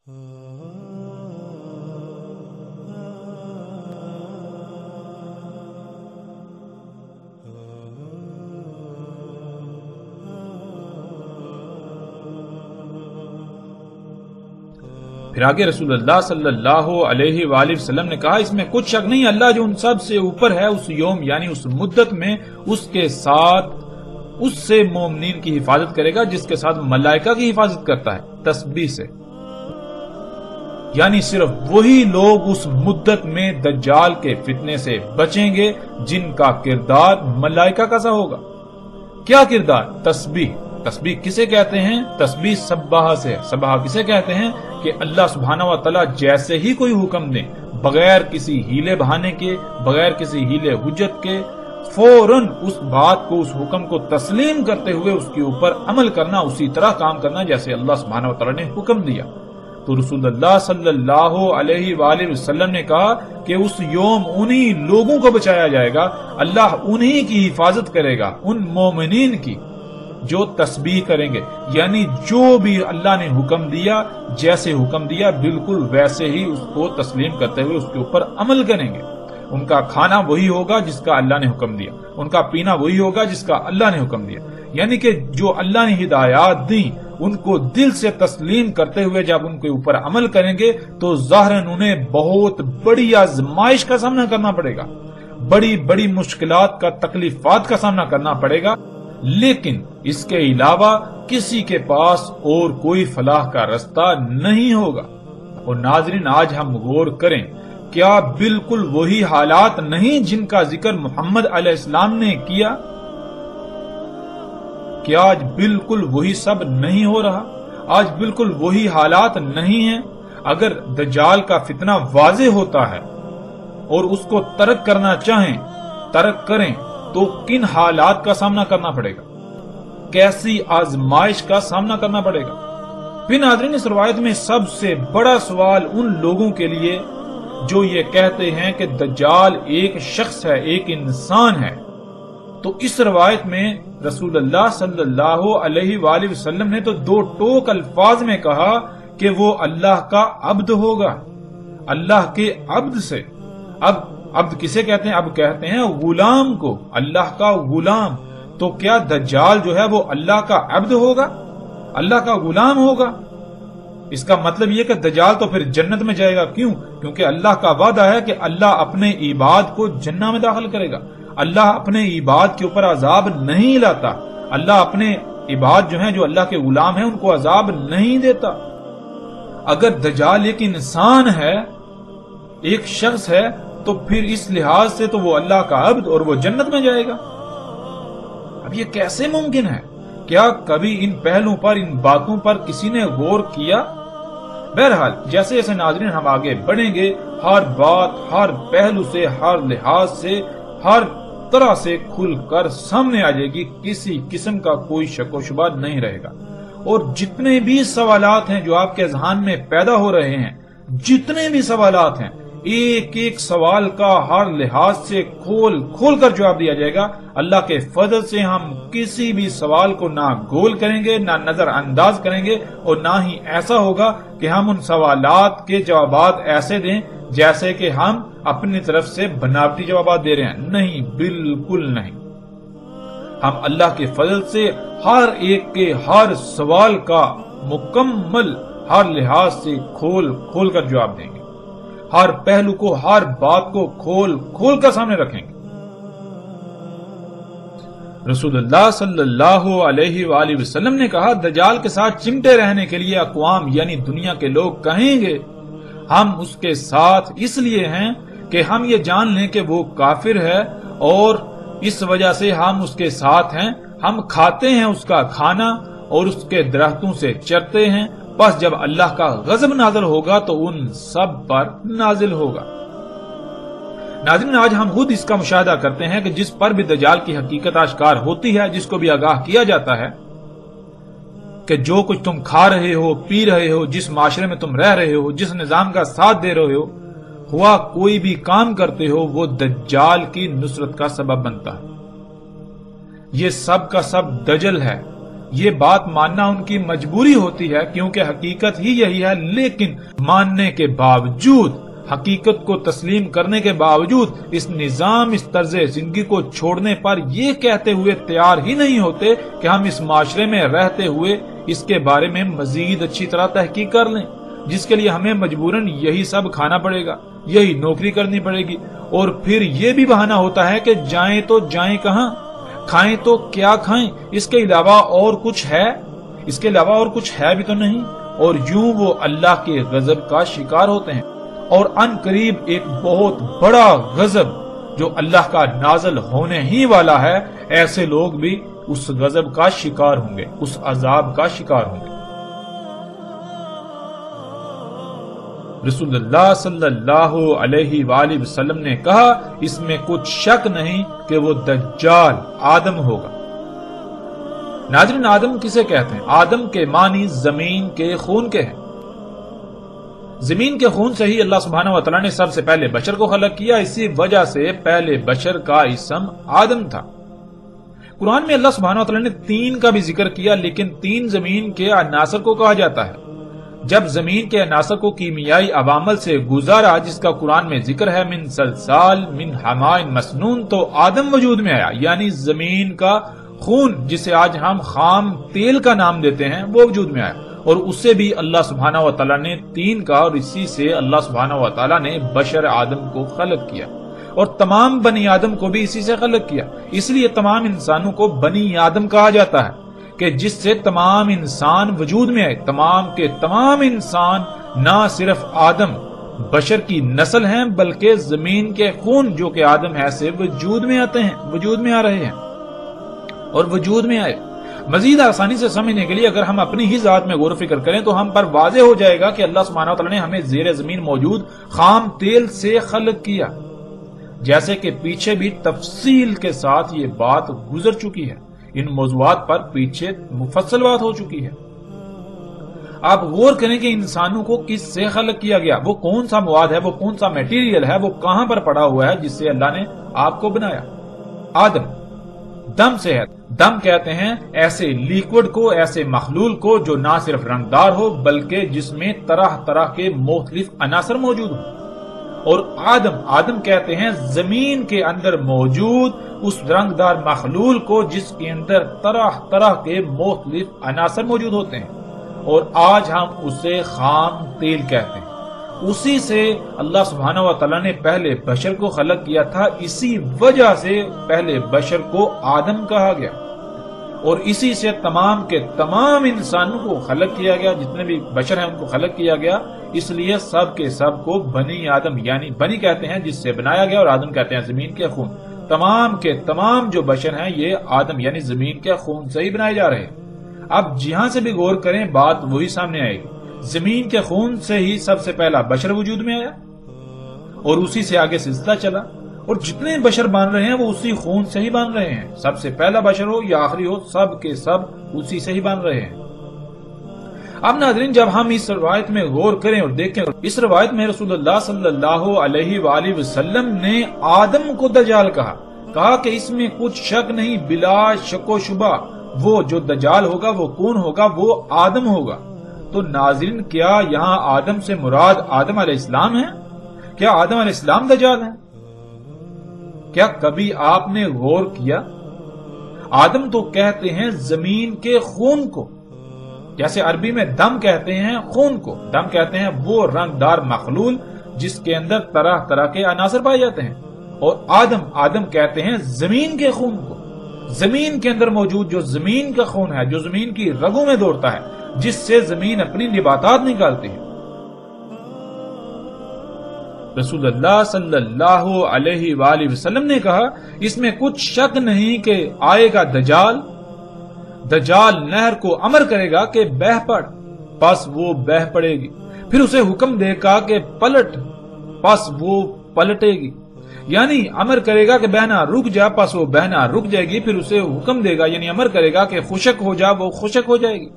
پھر آگے رسول اللہ صلی اللہ علیہ وآلہ وسلم نے کہا اس میں کچھ شک نہیں اللہ جو ان سب سے اوپر ہے اس یوم یعنی اس مدت میں اس کے ساتھ اس سے مومنین کی حفاظت کرے گا جس کے ساتھ ملائکہ کی حفاظت کرتا ہے تسبیح سے، یعنی صرف وہی لوگ اس مدت میں دجال کے فتنے سے بچیں گے جن کا کردار ملائکہ کا سا ہوگا۔ کیا کردار؟ تسبیح۔ تسبیح کسے کہتے ہیں؟ تسبیح سباہ سے۔ سباہ کسے کہتے ہیں؟ کہ اللہ سبحانہ و تعالی جیسے ہی کوئی حکم دیں بغیر کسی ہیلے بہانے کے، بغیر کسی ہیلے حجت کے، فوراً اس بات کو، اس حکم کو تسلیم کرتے ہوئے اس کے اوپر عمل کرنا، اسی طرح کام کرنا جیسے اللہ سبحانہ و تعالی نے حکم دیا۔ تو رسول اللہ صلی اللہ علیہ وآلہ وسلم نے کہا کہ اس یوم انہی لوگوں کو بچایا جائے گا، اللہ انہی کی حفاظت کرے گا، ان مومنین کی جو تسبیح کریں گے، یعنی جو بھی اللہ نے حکم دیا، جیسے حکم دیا بالکل ویسے ہی اس کو تسلیم کرتے ہوئے اس کے اوپر عمل کریں گے۔ ان کا کھانا وہی ہوگا جس کا اللہ نے حکم دیا، ان کا پینا وہی ہوگا جس کا اللہ نے حکم دیا، یعنی کہ جو اللہ نے ہدایات دی ان کو دل سے تسلیم کرتے ہوئے جب ان کے اوپر عمل کریں گے تو ظاہراً انہیں بہت بڑی آزمائش کا سامنا کرنا پڑے گا، بڑی بڑی مشکلات کا، تکلیفات کا سامنا کرنا پڑے گا، لیکن اس کے علاوہ کسی کے پاس اور کوئی فلاح کا رستہ نہیں ہوگا۔ اور ناظرین آج ہم غور کریں، کیا بالکل وہی حالات نہیں جن کا ذکر محمد علیہ السلام نے کیا؟ کیا آج بالکل وہی سب نہیں ہو رہا؟ آج بالکل وہی حالات نہیں ہیں؟ اگر دجال کا فتنہ واضح ہوتا ہے اور اس کو ترک کرنا چاہیں، ترک کریں تو کن حالات کا سامنا کرنا پڑے گا، کیسی آزمائش کا سامنا کرنا پڑے گا۔ پھر ناظرین اس روایت میں سب سے بڑا سوال ان لوگوں کے لیے جو یہ کہتے ہیں کہ دجال ایک شخص ہے، ایک انسان ہے، تو اس روایت میں رسول اللہ صلی اللہ علیہ وآلہ وسلم نے تو دو ٹوک الفاظ میں کہا کہ وہ اللہ کا عبد ہوگا، اللہ کے عبد سے۔ اب عبد کسے کہتے ہیں؟ اب کہتے ہیں غلام کو، اللہ کا غلام۔ تو کیا دجال جو ہے وہ اللہ کا عبد ہوگا، اللہ کا غلام ہوگا؟ اس کا مطلب یہ کہ دجال تو پھر جنت میں جائے گا۔ کیوں؟ کیونکہ اللہ کا وعدہ ہے کہ اللہ اپنے عباد کو جنت میں داخل کرے گا، اللہ اپنے عباد کے اوپر عذاب نہیں لاتا، اللہ اپنے عباد جو ہیں، جو اللہ کے غلام ہیں، ان کو عذاب نہیں دیتا۔ اگر دجال ایک انسان ہے، ایک شخص ہے، تو پھر اس لحاظ سے تو وہ اللہ کا عبد اور وہ جنت میں جائے گا۔ اب یہ کیسے ممکن ہے؟ کیا کبھی ان پہلوؤں پر، ان باتوں پر کسی نے غور کیا؟ بہرحال جیسے جیسے ناظرین ہم آگے بڑھیں گے، ہر بات، ہر پہلو سے، ہر لحاظ سے، ہر طرح سے کھل کر سامنے آ جائے گی، کسی قسم کا کوئی شک و شبہ نہیں رہے گا۔ اور جتنے بھی سوالات ہیں جو آپ کے ذہن میں پیدا ہو رہے ہیں، جتنے بھی سوالات ہیں، ایک ایک سوال کا ہر لحاظ سے کھول کر جواب دیا جائے گا۔ اللہ کے فضل سے ہم کسی بھی سوال کو نہ گول کریں گے، نہ نظر انداز کریں گے، اور نہ ہی ایسا ہوگا کہ ہم ان سوالات کے جوابات ایسے دیں جیسے کہ ہم اپنی طرف سے بناوٹی جوابات دے رہے ہیں۔ نہیں، بالکل نہیں۔ ہم اللہ کے فضل سے ہر ایک کے ہر سوال کا مکمل ہر لحاظ سے کھول کر جواب دیں گے، ہر پہلو کو، ہر بات کو کھول کر سامنے رکھیں گے۔ رسول اللہ صلی اللہ علیہ وآلہ وسلم نے کہا دجال کے ساتھ چمٹے رہنے کے لیے اقوام یعنی دنیا کے لوگ کہیں گے ہم اس کے ساتھ اس لیے ہیں کہ ہم یہ جان لیں کہ وہ کافر ہے اور اس وجہ سے ہم اس کے ساتھ ہیں، ہم کھاتے ہیں اس کا کھانا اور اس کے درختوں سے چرتے ہیں، بس جب اللہ کا غضب نازل ہوگا تو ان سب پر نازل ہوگا۔ ناظرین آج ہم خود اس کا مشاہدہ کرتے ہیں کہ جس پر بھی دجال کی حقیقت آشکار ہوتی ہے، جس کو بھی آگاہ کیا جاتا ہے کہ جو کچھ تم کھا رہے ہو، پی رہے ہو، جس معاشرے میں تم رہ رہے ہو، جس نظام کا ساتھ دے رہے ہو، ہوا کوئی بھی کام کرتے ہو، وہ دجال کی نصرت کا سبب بنتا ہے۔ یہ سب کا سب دجل ہے، یہ بات ماننا ان کی مجبوری ہوتی ہے کیونکہ حقیقت ہی یہی ہے، لیکن ماننے کے باوجود، حقیقت کو تسلیم کرنے کے باوجود اس نظام، اس طرز زندگی کو چھوڑنے پر یہ کہتے ہوئے تیار ہی نہیں ہوتے کہ ہم اس معاشرے میں رہتے ہوئے اس کے بارے میں مزید اچھی طرح تحقیق کر لیں، جس کے لیے ہمیں مجبوراً یہی سب کھانا پڑے گا، یہی نوکری کرنی پڑے گی، اور پھر یہ بھی بہانہ ہوتا ہے کہ جائیں تو جائیں کہاں، کھائیں تو کیا کھائیں، اس کے علاوہ اور کچھ ہے بھی تو نہیں، اور یوں وہ اللہ کے غضب کا شکار ہوتے ہیں، اور ان قریب ایک بہت بڑا غضب جو اللہ کا نازل ہونے ہی والا ہے، ایسے لوگ بھی اس غضب کا شکار ہوں گے، اس عذاب کا شکار ہوں گے۔ رسول اللہ صلی اللہ علیہ وآلہ وسلم نے کہا، اس میں کچھ شک نہیں کہ وہ دجال آدم ہوگا۔ ناظرین، آدم کسے کہتے ہیں؟ آدم کے معنی زمین کے خون کے ہیں۔ زمین کے خون سے ہی اللہ سبحانہ وتعالی نے سب سے پہلے بشر کو خلق کیا، اسی وجہ سے پہلے بشر کا اسم آدم تھا۔ قرآن میں اللہ سبحانہ وتعالی نے تین کا بھی ذکر کیا، لیکن تین زمین کے عناصر کو کہا جاتا ہے۔ جب زمین کے عناصر کو کیمیائی عوامل سے گزارا، جس کا قرآن میں ذکر ہے، من سلسال من حمائن مسنون، تو آدم وجود میں آیا، یعنی زمین کا خون جسے آج ہم خام تیل کا نام دیتے ہیں، وہ وجود میں آیا، اور اس سے بھی اللہ سبحانہ وتعالی نے تین کا، اور اسی سے اللہ سبحانہ وتعالی نے بشر آدم کو خلق کیا، اور تمام بنی آدم کو بھی اسی سے خلق کیا۔ اس لیے تمام انسانوں کو بنی آدم کہا جاتا ہے کہ جس سے تمام انسان وجود میں آئے۔ تمام کے تمام انسان نہ صرف آدم بشر کی نسل ہیں، بلکہ زمین کے خون جو کہ آدم ہے سے وجود میں آتے ہیں، وجود میں آ رہے ہیں اور وجود میں آئے۔ مزید آسانی سے سمجھنے کے لیے اگر ہم اپنی ہی ذات میں غور و فکر کریں تو ہم پر واضح ہو جائے گا کہ اللہ سبحانہ وتعالی نے ہمیں زیر زمین موجود خام تیل سے خلق کیا، جیسے کہ پیچھے بھی تفصیل کے ساتھ یہ بات گزر چکی ہے، ان موضوعات پر پیچھے مفصل بات ہو چکی ہے۔ آپ غور کریں کہ انسانوں کو کس سے خلق کیا گیا، وہ کون سا مواد ہے، وہ کون سا میٹیریل ہے، وہ کہاں پر پڑا ہوا ہے جس سے اللہ نے آپ کو بنایا۔ آدم دم سے ہے۔ دم کہتے ہیں ایسے لیکوڈ کو، ایسے مخلول کو جو نہ صرف رنگدار ہو بلکہ جس میں طرح طرح کے مختلف عناصر موجود ہوں، اور آدم کہتے ہیں زمین کے اندر موجود اس رنگدار مخلول کو جس کے اندر طرح طرح کے مختلف عناصر موجود ہوتے ہیں، اور آج ہم اسے خام تیل کہتے ہیں۔ اسی سے اللہ سبحانہ وتعالی نے پہلے بشر کو خلق کیا تھا، اسی وجہ سے پہلے بشر کو آدم کہا گیا، اور اسی سے تمام کے تمام انسانوں کو خلق کیا گیا، جتنے بھی بشر ہیں ان کو خلق کیا گیا، اس لیے سب کے سب کو بنی آدم، یعنی بنی کہتے ہیں جس سے بنایا گیا، اور آدم کہتے ہیں زمین کے خون۔ تمام کے تمام جو بشر ہیں یہ آدم یعنی زمین کے خون سے ہی بنائے جا رہے ہیں۔ اب جہاں سے بھی غور کریں بات وہی سامنے آئے گی، زمین کے خون سے ہی سب سے پہلا بشر وجود میں آیا، اور اسی سے آگے سلسلہ چلا، اور جتنے بشر بن رہے ہیں وہ اسی خون سے ہی بن رہے ہیں، سب سے پہلا بشر ہو یا آخری ہو، سب کے سب اسی سے ہی بن رہے ہیں۔ اب ناظرین، جب ہم اس روایت میں غور کریں اور دیکھیں، اس روایت میں رسول اللہ صلی اللہ علیہ وآلہ وسلم نے آدم کو دجال کہا کہ اس میں کچھ شک نہیں، بلا شک و شبہ وہ جو دجال ہوگا وہ کون ہوگا؟ وہ آدم ہوگا۔ تو ناظرین، کیا یہاں آدم سے مراد آدم علیہ السلام ہے؟ کیا آدم علیہ السلام دجال ہیں؟ کیا کبھی آپ نے غور کیا؟ آدم تو کہتے ہیں زمین کے خون کو، جیسے عربی میں دم کہتے ہیں خون کو، دم کہتے ہیں وہ رنگدار مخلول جس کے اندر طرح طرح کے عناصر پائے جاتے ہیں، اور آدم کہتے ہیں زمین کے خون کو، زمین کے اندر موجود جو زمین کا خون ہے، جو زمین کی رگوں میں دوڑتا ہے، جس سے زمین اپنی نباتات نکالتی ہے۔ رسول اللہ صلی اللہ علیہ وآلہ وسلم نے کہا اس میں کچھ شک نہیں کہ آئے گا دجال نہر کو امر کرے گا کہ بہہ پڑ، پس وہ بہہ پڑے گی، پھر اسے حکم دے گا کہ پلٹ، پس وہ پلٹے گی، یعنی امر کرے گا کہ بہنا رک جا، پس وہ بہنا رک جائے گی، پھر اسے حکم دے گا یعنی امر کرے گا کہ خشک ہو جا، وہ خشک ہو جائے گی۔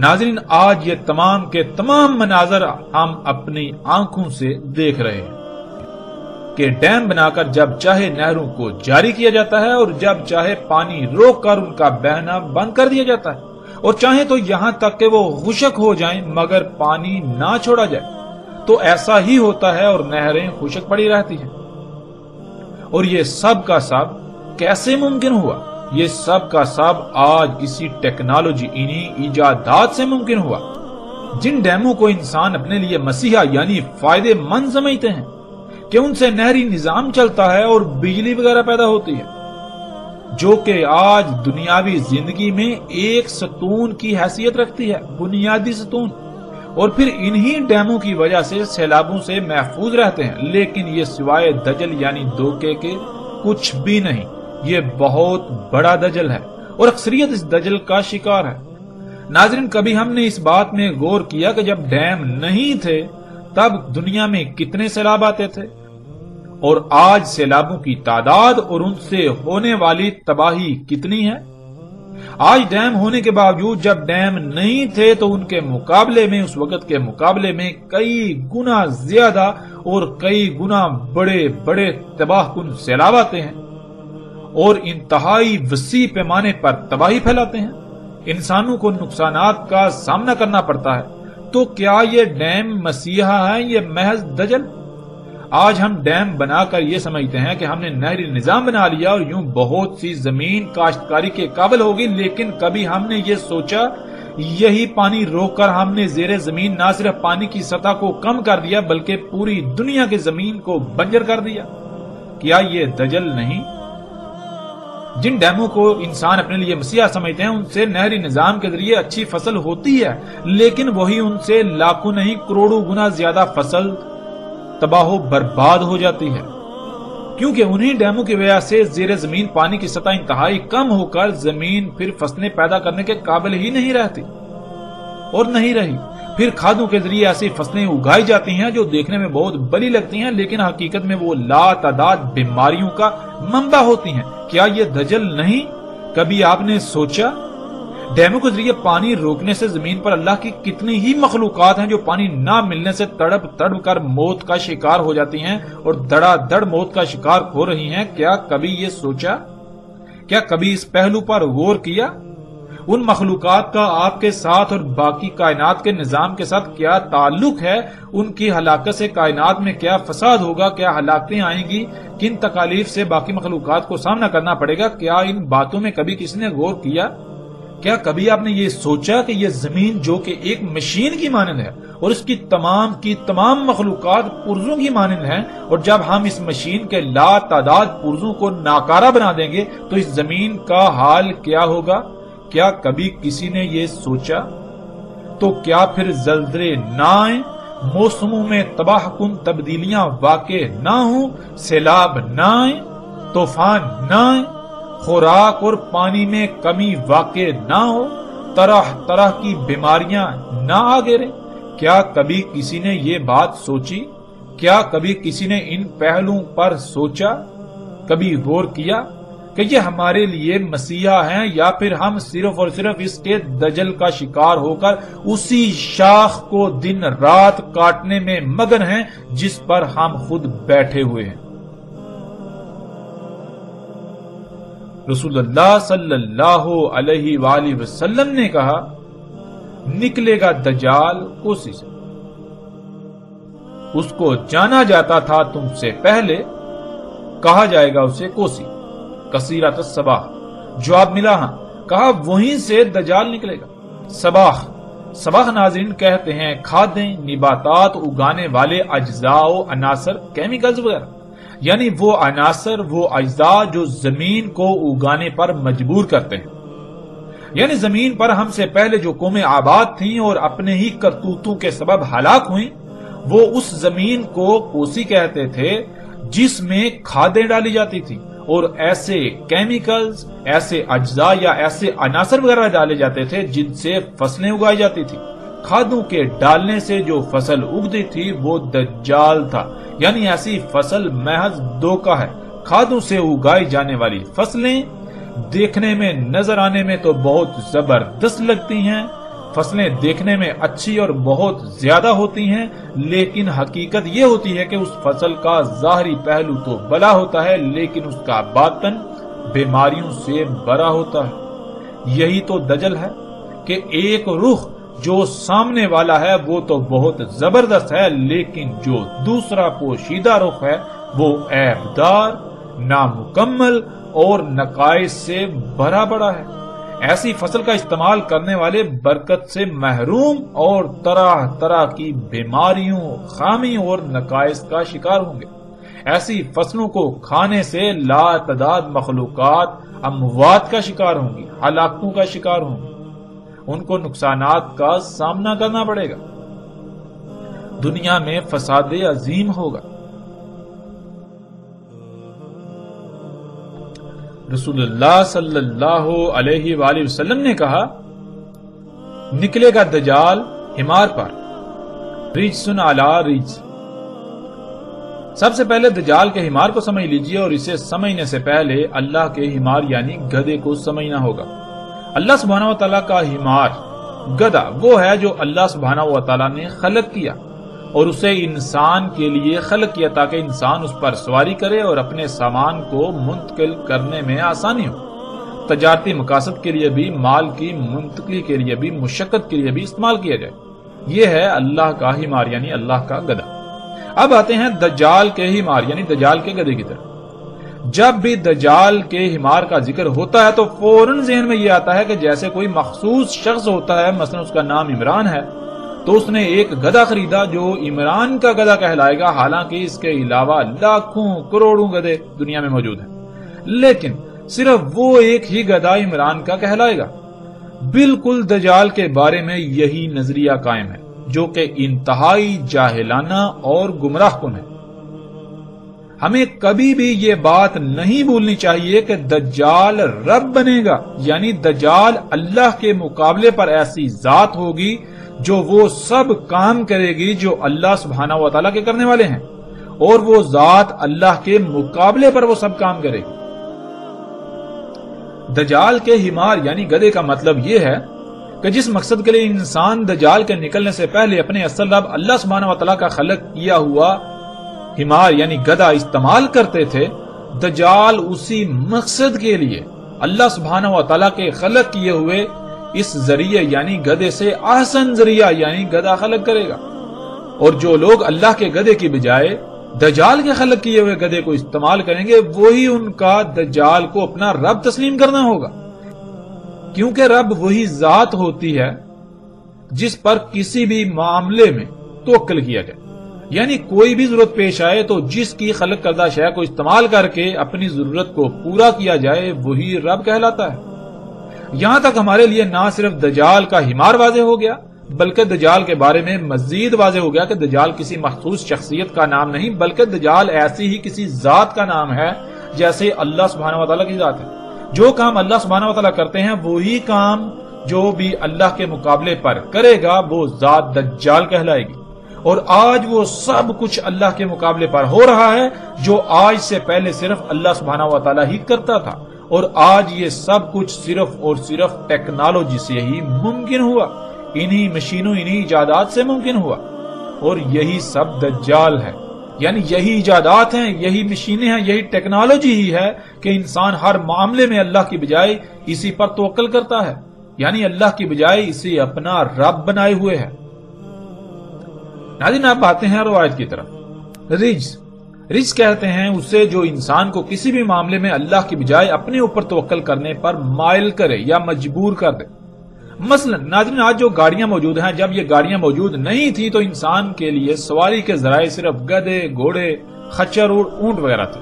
ناظرین، آج یہ تمام کے تمام مناظر ہم اپنی آنکھوں سے دیکھ رہے ہیں۔ کہ ڈیم بنا کر جب چاہے نہروں کو جاری کیا جاتا ہے اور جب چاہے پانی روک کر ان کا بہنا بند کر دیا جاتا ہے، اور چاہے تو یہاں تک کہ وہ خشک ہو جائیں مگر پانی نہ چھوڑا جائے۔ تو ایسا ہی ہوتا ہے اور نہریں خشک پڑی رہتی ہیں۔ اور یہ سب کا سب کیسے ممکن ہوا؟ یہ سب کا سب آج اسی ٹیکنالوجی، انہی ایجادات سے ممکن ہوا۔ جن ڈیموں کو انسان اپنے لیے مسیحا یعنی فائدے مند سمجھتے ہیں کہ ان سے نہری نظام چلتا ہے اور بجلی وغیرہ پیدا ہوتی ہے، جو کہ آج دنیاوی زندگی میں ایک ستون کی حیثیت رکھتی ہے، بنیادی ستون، اور پھر انہی ڈیموں کی وجہ سے سیلابوں سے محفوظ رہتے ہیں، لیکن یہ سوائے دجل یعنی دھوکے کے کچھ بھی نہیں۔ یہ بہت بڑا دجل ہے اور اکثریت اس دجل کا شکار ہے۔ ناظرین، کبھی ہم نے اس بات میں غور کیا کہ جب ڈیم نہیں تھے تب دنیا میں کتنے سیلاب آتے تھے، اور آج سیلابوں کی تعداد اور ان سے ہونے والی تباہی کتنی ہے؟ آج ڈیم ہونے کے باوجود جب ڈیم نہیں تھے تو ان کے مقابلے میں، اس وقت کے مقابلے میں کئی گنا زیادہ اور کئی گنا بڑے بڑے تباہ کن سیلاب آتے ہیں اور انتہائی وسیع پیمانے پر تباہی پھیلاتے ہیں، انسانوں کو نقصانات کا سامنا کرنا پڑتا ہے۔ تو کیا یہ ڈیم مسیحا ہے، یہ محض دجل؟ آج ہم ڈیم بنا کر یہ سمجھتے ہیں کہ ہم نے نہری نظام بنا لیا اور یوں بہت سی زمین کاشتکاری کے قابل ہوگی، لیکن کبھی ہم نے یہ سوچا یہی پانی روک کر ہم نے زیر زمین نہ صرف پانی کی سطح کو کم کر دیا بلکہ پوری دنیا کی زمین کو بنجر کر دیا؟ کیا یہ دجل نہیں؟ جن ڈیموں کو انسان اپنے لیے مسیحا سمجھتے ہیں ان سے نہری نظام کے ذریعے اچھی فصل ہوتی ہے، لیکن وہی ان سے لاکھوں نہیں کروڑوں گنا زیادہ فصل تباہ و برباد ہو جاتی ہے، کیونکہ انہی ڈیموں کی وجہ سے زیر زمین پانی کی سطح انتہائی کم ہو کر زمین پھر فصلیں پیدا کرنے کے قابل ہی نہیں رہتی اور نہیں رہی۔ پھر کھادوں کے ذریعے ایسی فصلیں اگائی جاتی ہیں جو دیکھنے میں بہت بڑی لگتی ہیں لیکن حقیقت میں وہ لا تعداد بیماریوں کا منبع ہوتی ہیں۔ کیا یہ دجل نہیں؟ کبھی آپ نے سوچا ڈیموں کے ذریعے پانی روکنے سے زمین پر اللہ کی کتنی ہی مخلوقات ہیں جو پانی نہ ملنے سے تڑپ تڑپ کر موت کا شکار ہو جاتی ہیں اور دڑا دڑ موت کا شکار ہو رہی ہیں؟ کیا کبھی یہ سوچا؟ کیا کبھی اس پہلو پر غور کیا؟ ان مخلوقات کا آپ کے ساتھ اور باقی کائنات کے نظام کے ساتھ کیا تعلق ہے؟ ان کی ہلاکت سے کائنات میں کیا فساد ہوگا؟ کیا ہلاکتیں آئیں گی؟ کن تکالیف سے باقی مخلوقات کو سامنا کرنا پڑے گا؟ کیا ان باتوں میں کبھی کسی نے غور کیا؟ کیا کبھی آپ نے یہ سوچا کہ یہ زمین جو کہ ایک مشین کی مانند ہے اور اس کی تمام مخلوقات پرزوں کی مانند ہیں، اور جب ہم اس مشین کے لا تعداد پرزوں کو ناکارہ بنا دیں گے تو اس زمین کا حال کیا ہوگا؟ کیا کبھی کسی نے یہ سوچا؟ تو کیا پھر زلزلے نہ آئیں، موسموں میں تباہ کن تبدیلیاں واقع نہ ہوں، سیلاب نہ آئیں، طوفان نہ آئیں، خوراک اور پانی میں کمی واقع نہ ہو، طرح طرح کی بیماریاں نہ آ گریں؟ کیا کبھی کسی نے یہ بات سوچی؟ کیا کبھی کسی نے ان پہلوؤں پر سوچا؟ کبھی غور کیا کہ یہ ہمارے لیے مسیحا ہیں یا پھر ہم صرف اور صرف اس کے دجل کا شکار ہو کر اسی شاخ کو دن رات کاٹنے میں مگن ہیں جس پر ہم خود بیٹھے ہوئے ہیں؟ رسول اللہ صلی اللہ علیہ وآلہ وسلم نے کہا، نکلے گا دجال کوسی سے، اس کو جانا جاتا تھا تم سے پہلے، کہا جائے گا اسے کوسی، کثیرۃ الصباح۔ جواب ملا ہاں، کہا وہیں سے دجال نکلے گا۔ صباح ناظرین کہتے ہیں کھادیں، نباتات اگانے والے اجزاء و عناصر، کیمیکلز وغیرہ، یعنی وہ عناصر، وہ اجزاء جو زمین کو اگانے پر مجبور کرتے ہیں۔ یعنی زمین پر ہم سے پہلے جو قومیں آباد تھیں اور اپنے ہی کرتوتوں کے سبب ہلاک ہوئیں، وہ اس زمین کو کوسی کہتے تھے جس میں کھادیں ڈالی جاتی تھی اور ایسے کیمیکلز، ایسے اجزاء یا ایسے عناصر وغیرہ ڈالے جاتے تھے جن سے فصلیں اگائی جاتی تھی۔ کھادوں کے ڈالنے سے جو فصل اگتی تھی وہ دجال تھا، یعنی ایسی فصل محض دھوکہ ہے۔ کھادوں سے اگائی جانے والی فصلیں دیکھنے میں، نظر آنے میں تو بہت زبردست لگتی ہیں، فصلیں دیکھنے میں اچھی اور بہت زیادہ ہوتی ہیں، لیکن حقیقت یہ ہوتی ہے کہ اس فصل کا ظاہری پہلو تو بھلا ہوتا ہے لیکن اس کا باطن بیماریوں سے بھرا ہوتا ہے۔ یہی تو دجل ہے کہ ایک رخ جو سامنے والا ہے وہ تو بہت زبردست ہے، لیکن جو دوسرا پوشیدہ رخ ہے وہ عیبدار، نامکمل اور نقائص سے بھرا پڑا ہے۔ ایسی فصل کا استعمال کرنے والے برکت سے محروم اور طرح طرح کی بیماریوں، خامیوں اور نقائص کا شکار ہوں گے۔ ایسی فصلوں کو کھانے سے لا تعداد مخلوقات اموات کا شکار ہوں گی، ہلاکتوں کا شکار ہوں گی، ان کو نقصانات کا سامنا کرنا پڑے گا، دنیا میں فساد عظیم ہوگا۔ رسول اللہ صلی اللہ علیہ وآلہ وسلم نے کہا، نکلے گا دجال حمار پر، رجسن علی رجس۔ سب سے پہلے دجال کے حمار کو سمجھ لیجئے، اور اسے سمجھنے سے پہلے اللہ کے حمار یعنی گدھے کو سمجھنا ہوگا۔ اللہ سبحانہ و تعالیٰ کا حمار، گدھا، وہ ہے جو اللہ سبحانہ و تعالیٰ نے خلق کیا اور اسے انسان کے لیے خلق کیا تاکہ انسان اس پر سواری کرے اور اپنے سامان کو منتقل کرنے میں آسانی ہو، تجارتی مقاصد کے لیے بھی، مال کی منتقلی کے لیے بھی، مشقت کے لیے بھی استعمال کیا جائے۔ یہ ہے اللہ کا حمار یعنی اللہ کا گدھا۔ اب آتے ہیں دجال کے حمار یعنی دجال کے گدھے کی طرف۔ جب بھی دجال کے حمار کا ذکر ہوتا ہے تو فوراً ذہن میں یہ آتا ہے کہ جیسے کوئی مخصوص شخص ہوتا ہے، مثلا اس کا نام عمران ہے تو اس نے ایک گدھا خریدا جو عمران کا گدھا کہلائے گا، حالانکہ اس کے علاوہ لاکھوں کروڑوں گدھے دنیا میں موجود ہیں، لیکن صرف وہ ایک ہی گدھا عمران کا کہلائے گا۔ بالکل دجال کے بارے میں یہی نظریہ قائم ہے، جو کہ انتہائی جاہلانہ اور گمراہ کن ہے۔ ہمیں کبھی بھی یہ بات نہیں بھولنی چاہیے کہ دجال رب بنے گا، یعنی دجال اللہ کے مقابلے پر ایسی ذات ہوگی جو وہ سب کام کرے گی جو اللہ سبحانہ و تعالیٰ کے کرنے والے ہیں، اور وہ ذات اللہ کے مقابلے پر وہ سب کام کرے گی۔ دجال کے حمار یعنی گدھے کا مطلب یہ ہے کہ جس مقصد کے لیے انسان دجال کے نکلنے سے پہلے اپنے اصل رب اللہ سبحانہ و تعالیٰ کا خلق کیا ہوا حمار یعنی گدھا استعمال کرتے تھے، دجال اسی مقصد کے لیے اللہ سبحانہ و تعالیٰ کے خلق کیے ہوئے اس ذریعے یعنی گدھے سے احسن ذریعہ یعنی گدھا خلق کرے گا، اور جو لوگ اللہ کے گدھے کی بجائے دجال کے خلق کیے ہوئے گدھے کو استعمال کریں گے، وہی ان کا دجال کو اپنا رب تسلیم کرنا ہوگا، کیونکہ رب وہی ذات ہوتی ہے جس پر کسی بھی معاملے میں توکل کیا جائے، یعنی کوئی بھی ضرورت پیش آئے تو جس کی خلق کردہ شے کو استعمال کر کے اپنی ضرورت کو پورا کیا جائے وہی رب کہلاتا ہے۔ یہاں تک ہمارے لیے نہ صرف دجال کا حمار واضح ہو گیا، بلکہ دجال کے بارے میں مزید واضح ہو گیا کہ دجال کسی مخصوص شخصیت کا نام نہیں، بلکہ دجال ایسی ہی کسی ذات کا نام ہے جیسے اللہ سبحانہ و تعالیٰ کی ذات ہے۔ جو کام اللہ سبحانہ و تعالیٰ کرتے ہیں وہی کام جو بھی اللہ کے مقابلے پر کرے گا وہ ذات دجال کہلائے گی، اور آج وہ سب کچھ اللہ کے مقابلے پر ہو رہا ہے جو آج سے پہلے صرف اللہ سبحانہ و تعالیٰ ہی کرتا تھا، اور آج یہ سب کچھ صرف اور صرف ٹیکنالوجی سے ہی ممکن ہوا، انہی مشینوں، انہی ایجادات سے ممکن ہوا، اور یہی سب دجال ہے، یعنی یہی ایجادات ہیں، یہی مشینیں ہیں، یہی ٹیکنالوجی ہی ہے کہ انسان ہر معاملے میں اللہ کی بجائے اسی پر توکل کرتا ہے، یعنی اللہ کی بجائے اسے اپنا رب بنائے ہوئے ہے۔ ناظرین، اب آتے ہیں روایت کی طرف۔ رجس کہتے ہیں اسے جو انسان کو کسی بھی معاملے میں اللہ کی بجائے اپنے اوپر توکل کرنے پر مائل کرے یا مجبور کر دے۔ مثلا ناظرین، آج جو گاڑیاں موجود ہیں، جب یہ گاڑیاں موجود نہیں تھی تو انسان کے لیے سواری کے ذرائع صرف گدھے، گھوڑے، خچر اور اونٹ وغیرہ تھے۔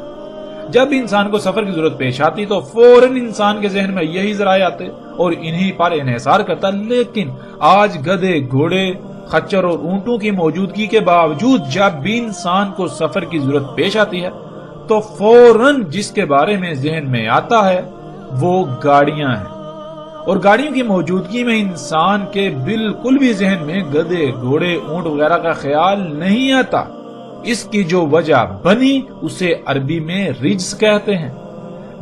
جب بھی انسان کو سفر کی ضرورت پیش آتی تو فوراً انسان کے ذہن میں یہی ذرائع آتے اور انہی پر انحصار کرتا، لیکن آج گدھے، گھوڑے، خچر اور اونٹوں کی موجودگی کے باوجود جب بھی انسان کو سفر کی ضرورت پیش آتی ہے تو فوراً جس کے بارے میں ذہن میں آتا ہے وہ گاڑیاں ہیں، اور گاڑیوں کی موجودگی میں انسان کے بالکل بھی ذہن میں گدھے، گھوڑے، اونٹ وغیرہ کا خیال نہیں آتا۔ اس کی جو وجہ بنی اسے عربی میں رجس کہتے ہیں۔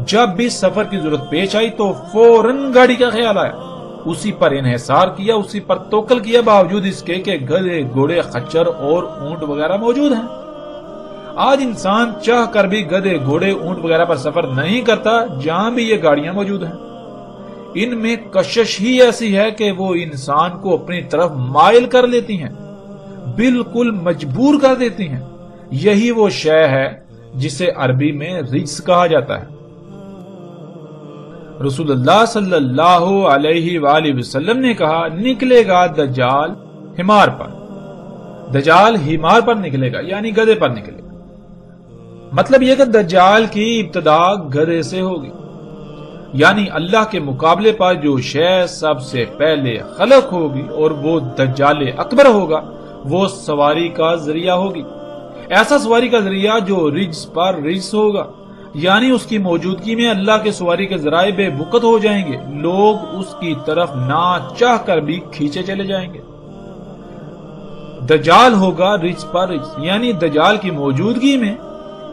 جب بھی سفر کی ضرورت پیش آئی تو فوراً گاڑی کا خیال آیا، اسی پر انحصار کیا، اسی پر توکل کیا، باوجود اس کے کہ گدھے، گھوڑے، خچر اور اونٹ وغیرہ موجود ہیں۔ آج انسان چاہ کر بھی گدھے، گھوڑے، اونٹ وغیرہ پر سفر نہیں کرتا جہاں بھی یہ گاڑیاں موجود ہیں۔ ان میں کشش ہی ایسی ہے کہ وہ انسان کو اپنی طرف مائل کر لیتی ہیں، بالکل مجبور کر دیتی ہیں۔ یہی وہ شے ہے جسے عربی میں رجس کہا جاتا ہے۔ رسول اللہ صلی اللہ علیہ وآلہ وسلم نے کہا، نکلے گا دجال حمار پر، دجال حمار پر نکلے گا یعنی گدھے پر نکلے گا۔ مطلب یہ کہ دجال کی ابتدا گدھے سے ہوگی، یعنی اللہ کے مقابلے پر جو شے سب سے پہلے خلق ہوگی اور وہ دجال اکبر ہوگا، وہ سواری کا ذریعہ ہوگی۔ ایسا سواری کا ذریعہ جو رجس پر رجس ہوگا، یعنی اس کی موجودگی میں اللہ کے سواری کے ذرائع بے وقت ہو جائیں گے، لوگ اس کی طرف نہ چاہ کر بھی کھینچے چلے جائیں گے۔ دجال ہوگا رجس پر رجس، یعنی دجال کی موجودگی میں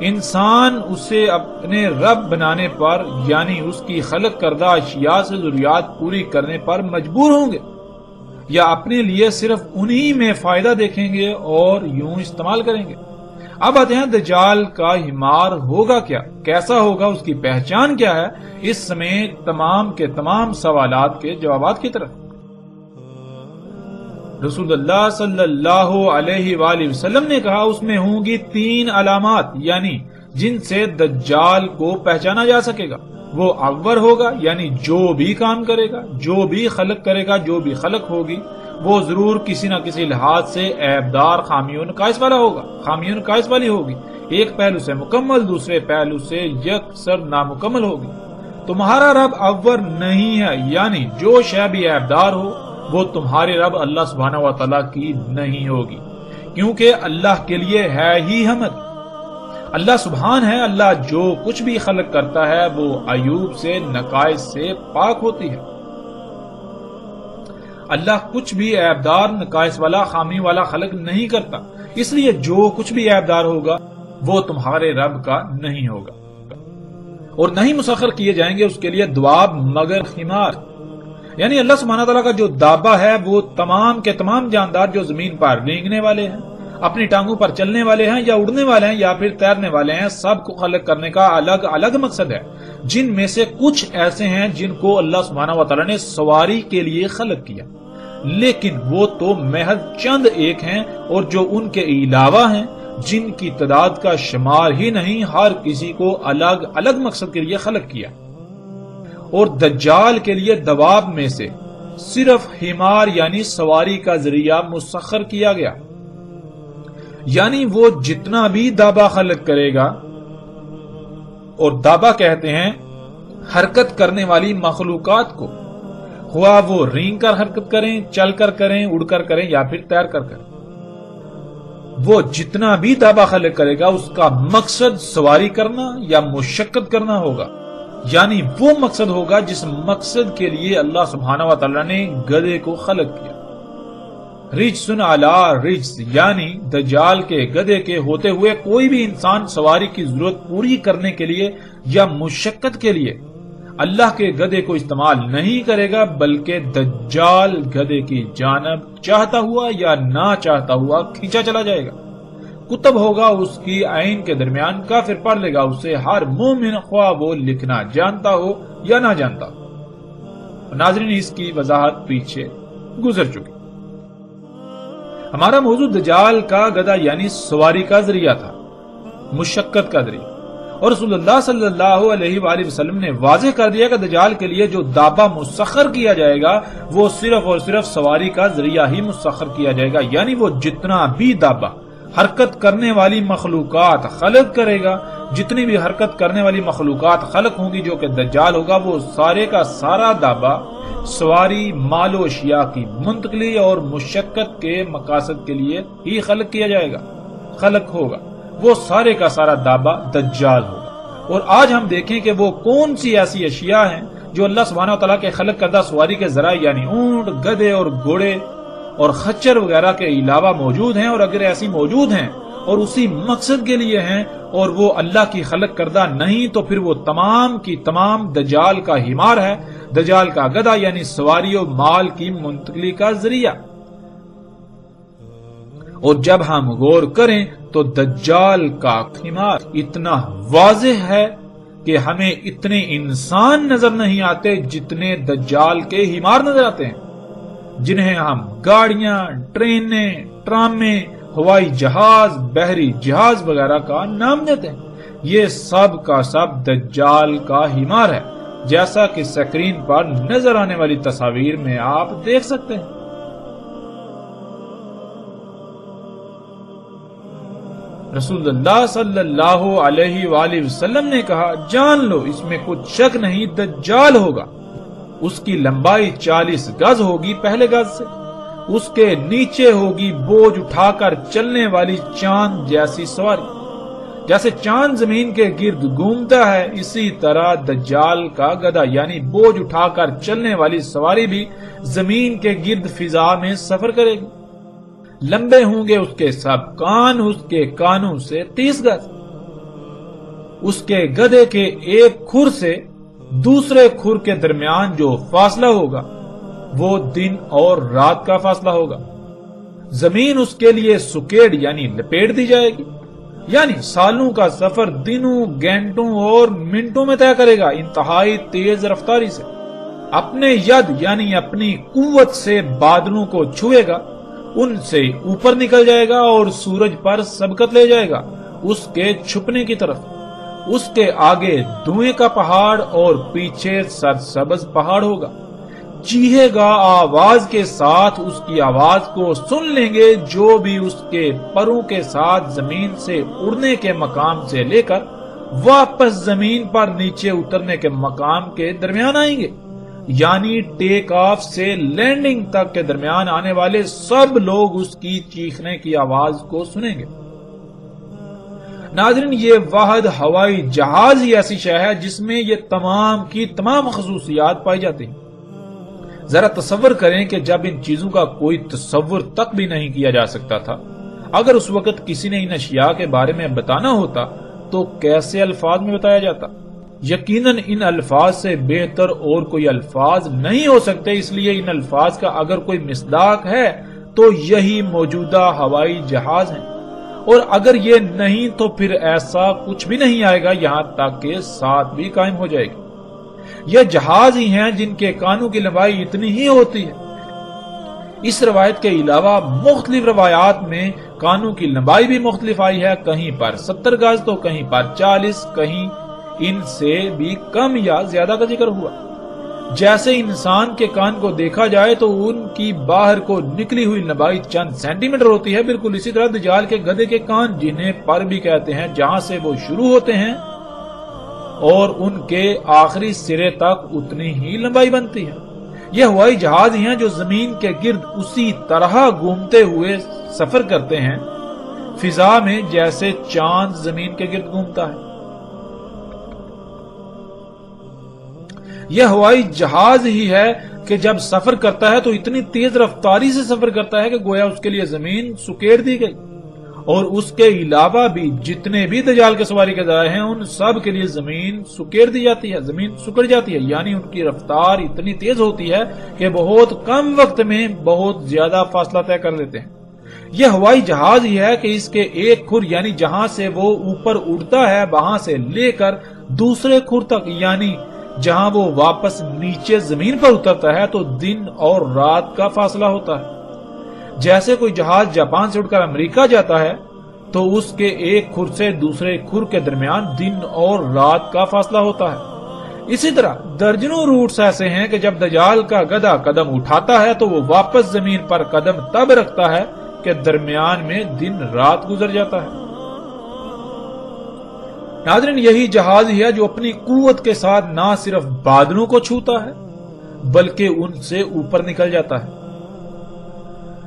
انسان اسے اپنے رب بنانے پر، یعنی اس کی خلق کردہ اشیاء سے ضروریات پوری کرنے پر مجبور ہوں گے، یا اپنے لیے صرف انہی میں فائدہ دیکھیں گے اور یوں استعمال کریں گے۔ اب آتے ہیں دجال کا حمار ہوگا کیا، کیسا ہوگا، اس کی پہچان کیا ہے، اس سمیت تمام کے تمام سوالات کے جوابات کی طرف۔ رسول اللہ صلی اللہ علیہ وآلہ وسلم نے کہا، اس میں ہوں گی 3 علامات، یعنی جن سے دجال کو پہچانا جا سکے گا۔ وہ اول ہوگا، یعنی جو بھی کام کرے گا، جو بھی خلق کرے گا، جو بھی خلق ہوگی، وہ ضرور کسی نہ کسی لحاظ سے عیبدار، خامی و نقائص والا ہوگا، خامی و نقائص والی ہوگی، ایک پہلو سے مکمل، دوسرے پہلو سے یکسر نامکمل ہوگی۔ تمہارا رب اول نہیں ہے، یعنی جو شے بھی عیبدار ہو وہ تمہارے رب اللہ سبحانہ و تعالیٰ کی نہیں ہوگی، کیونکہ اللہ کے لیے ہے ہی حمد۔ اللہ سبحان ہے، اللہ جو کچھ بھی خلق کرتا ہے وہ عیوب سے، نقائص سے پاک ہوتی ہے۔ اللہ کچھ بھی عیبدار، نقائص والا، خامی والا خلق نہیں کرتا، اس لیے جو کچھ بھی عیبدار ہوگا وہ تمہارے رب کا نہیں ہوگا، اور نہیں مسخر کیے جائیں گے اس کے لیے دواب مگر حمار، یعنی اللہ سبحانہ تعالیٰ کا جو دابہ ہے وہ تمام کے تمام جاندار جو زمین پر رینگنے والے ہیں، اپنی ٹانگوں پر چلنے والے ہیں، یا اڑنے والے ہیں، یا پھر تیرنے والے ہیں، سب کو خلق کرنے کا الگ الگ مقصد ہے، جن میں سے کچھ ایسے ہیں جن کو اللہ سبحانہ و تعالیٰ نے سواری کے لیے خلق کیا، لیکن وہ تو محض چند ایک ہیں، اور جو ان کے علاوہ ہیں جن کی تعداد کا شمار ہی نہیں، ہر کسی کو الگ الگ مقصد کے لیے خلق کیا۔ اور دجال کے لیے دواب میں سے صرف حمار یعنی سواری کا ذریعہ مسخر کیا گیا، یعنی وہ جتنا بھی دابہ خلق کرے گا، اور دابہ کہتے ہیں حرکت کرنے والی مخلوقات کو، خواہ وہ رینگ کر حرکت کریں، چل کر کریں، اڑ کر کریں، یا پھر تیر کر کریں، وہ جتنا بھی دابہ خلق کرے گا اس کا مقصد سواری کرنا یا مشقت کرنا ہوگا، یعنی وہ مقصد ہوگا جس مقصد کے لیے اللہ سبحانہ و تعالیٰ نے گدھے کو خلق کیا۔ رجسن علی رجس، یعنی دجال کے گدھے کے ہوتے ہوئے کوئی بھی انسان سواری کی ضرورت پوری کرنے کے لیے یا مشقت کے لیے اللہ کے گدھے کو استعمال نہیں کرے گا، بلکہ دجال گدھے کی جانب چاہتا ہوا یا نہ چاہتا ہوا کھینچا چلا جائے گا۔ کتب ہوگا اس کی عین کے درمیان، کافر پڑھ لے گا اسے، ہر مومن خواہ وہ لکھنا جانتا ہو یا نہ جانتا ہو۔ ناظرین، اس کی وضاحت پیچھے گزر چکی۔ ہمارا موضوع دجال کا گدھا یعنی سواری کا ذریعہ تھا، مشقت کا ذریعہ، اور رسول اللہ صلی اللہ علیہ وآلہ وسلم نے واضح کر دیا کہ دجال کے لیے جو دابہ مسخر کیا جائے گا وہ صرف اور صرف سواری کا ذریعہ ہی مسخر کیا جائے گا، یعنی وہ جتنا بھی دابہ حرکت کرنے والی مخلوقات خلق کرے گا، جتنی بھی حرکت کرنے والی مخلوقات خلق ہوں گی جو کہ دجال ہوگا، وہ سارے کا سارا دابہ سواری، مال و اشیاء کی منتقلی اور مشقت کے مقاصد کے لیے ہی خلق کیا جائے گا، خلق ہوگا، وہ سارے کا سارا دابہ دجال ہوگا۔ اور آج ہم دیکھیں کہ وہ کون سی ایسی اشیاء ہیں جو اللہ سبحانہ و تعالیٰ کے خلق کردہ سواری کے ذرائع یعنی اونٹ، گدھے اور گھوڑے اور خچر وغیرہ کے علاوہ موجود ہیں، اور اگر ایسی موجود ہیں اور اسی مقصد کے لیے ہیں اور وہ اللہ کی خلق کردہ نہیں، تو پھر وہ تمام کی تمام دجال کا حمار ہے، دجال کا گدھا یعنی سواری و مال کی منتقلی کا ذریعہ۔ اور جب ہم غور کریں تو دجال کا حمار اتنا واضح ہے کہ ہمیں اتنے انسان نظر نہیں آتے جتنے دجال کے حمار نظر آتے ہیں، جنہیں ہم گاڑیاں، ٹرینیں، ٹرامیں، ہوائی جہاز، بحری جہاز وغیرہ کا نام دیتے ہیں۔ یہ سب کا سب دجال کا حمار ہے، جیسا کہ سکرین پر نظر آنے والی تصاویر میں آپ دیکھ سکتے ہیں۔ رسول اللہ صلی اللہ علیہ وآلہ وسلم نے کہا، جان لو اس میں کچھ شک نہیں، دجال ہوگا۔ اس کی لمبائی 40 گز ہوگی پہلے گز سے، اس کے نیچے ہوگی بوجھ اٹھا کر چلنے والی چاند جیسی سواری۔ جیسے چاند زمین کے گرد گھومتا ہے، اسی طرح دجال کا گدھا یعنی بوجھ اٹھا کر چلنے والی سواری بھی زمین کے گرد فضا میں سفر کرے گی۔ لمبے ہوں گے اس کے سب کان، اس کے کانوں سے 30 گز۔ اس کے گدھے کے ایک کھر سے دوسرے کھر کے درمیان جو فاصلہ ہوگا وہ دن اور رات کا فاصلہ ہوگا۔ زمین اس کے لیے سکیڑ یعنی لپیٹ دی جائے گی، یعنی سالوں کا سفر دنوں، گھنٹوں اور منٹوں میں طے کرے گا، انتہائی تیز رفتاری سے۔ اپنے ید یعنی اپنی قوت سے بادلوں کو چھوئے گا، ان سے اوپر نکل جائے گا اور سورج پر سبقت لے جائے گا اس کے چھپنے کی طرف۔ اس کے آگے دھوئیں کا پہاڑ اور پیچھے سرسبز پہاڑ ہوگا۔ چیخے گا آواز کے ساتھ، اس کی آواز کو سن لیں گے جو بھی اس کے پروں کے ساتھ زمین سے اڑنے کے مقام سے لے کر واپس زمین پر نیچے اترنے کے مقام کے درمیان آئیں گے، یعنی ٹیک آف سے لینڈنگ تک کے درمیان آنے والے سب لوگ اس کی چیخنے کی آواز کو سنیں گے۔ ناظرین، یہ واحد ہوائی جہاز ہی ایسی شے ہے جس میں یہ تمام کی تمام خصوصیات پائی جاتی ہیں۔ ذرا تصور کریں کہ جب ان چیزوں کا کوئی تصور تک بھی نہیں کیا جا سکتا تھا، اگر اس وقت کسی نے ان اشیاء کے بارے میں بتانا ہوتا تو کیسے الفاظ میں بتایا جاتا؟ یقیناً ان الفاظ سے بہتر اور کوئی الفاظ نہیں ہو سکتے، اس لیے ان الفاظ کا اگر کوئی مصداق ہے تو یہی موجودہ ہوائی جہاز ہیں، اور اگر یہ نہیں تو پھر ایسا کچھ بھی نہیں آئے گا یہاں تک کہ ساتھ بھی قائم ہو جائے گی۔ یہ جہاز ہی ہیں جن کے کانوں کی لمبائی اتنی ہی ہوتی ہے۔ اس روایت کے علاوہ مختلف روایات میں کانوں کی لمبائی بھی مختلف آئی ہے، کہیں پر 70 گز تو کہیں پر 40، کہیں ان سے بھی کم یا زیادہ کا ذکر ہوا۔ جیسے انسان کے کان کو دیکھا جائے تو ان کی باہر کو نکلی ہوئی لمبائی چند سینٹی میٹر ہوتی ہے، بالکل اسی طرح دجال کے گدھے کے کان، جنہیں پر بھی کہتے ہیں، جہاں سے وہ شروع ہوتے ہیں اور ان کے آخری سرے تک اتنی ہی لمبائی بنتی ہے۔ یہ ہوائی جہاز ہی ہیں جو زمین کے گرد اسی طرح گھومتے ہوئے سفر کرتے ہیں فضا میں جیسے چاند زمین کے گرد گھومتا ہے۔ یہ ہوائی جہاز ہی ہے کہ جب سفر کرتا ہے تو اتنی تیز رفتاری سے سفر کرتا ہے کہ گویا اس کے لیے زمین سکیڑ دی گئی، اور اس کے علاوہ بھی جتنے بھی دجال کے سواری کے ذرائع ہیں ان سب کے لیے زمین سکیڑ دی جاتی ہے، زمین سکڑ جاتی ہے، یعنی ان کی رفتار اتنی تیز ہوتی ہے کہ بہت کم وقت میں بہت زیادہ فاصلہ طے کر لیتے ہیں۔ یہ ہوائی جہاز ہی ہے کہ اس کے ایک کھر یعنی جہاں سے وہ اوپر اڑتا ہے وہاں سے لے کر دوسرے کھر تک، یعنی جہاں وہ واپس نیچے زمین پر اترتا ہے تو دن اور رات کا فاصلہ ہوتا ہے۔ جیسے کوئی جہاز جاپان سے اڑ کر امریکہ جاتا ہے تو اس کے ایک کھر سے دوسرے کھر کے درمیان دن اور رات کا فاصلہ ہوتا ہے۔ اسی طرح درجنوں روٹس ایسے ہیں کہ جب دجال کا گدھا قدم اٹھاتا ہے تو وہ واپس زمین پر قدم تب رکھتا ہے کہ درمیان میں دن رات گزر جاتا ہے۔ ناظرین، یہی جہاز ہی ہے جو اپنی قوت کے ساتھ نہ صرف بادلوں کو چھوتا ہے بلکہ ان سے اوپر نکل جاتا ہے۔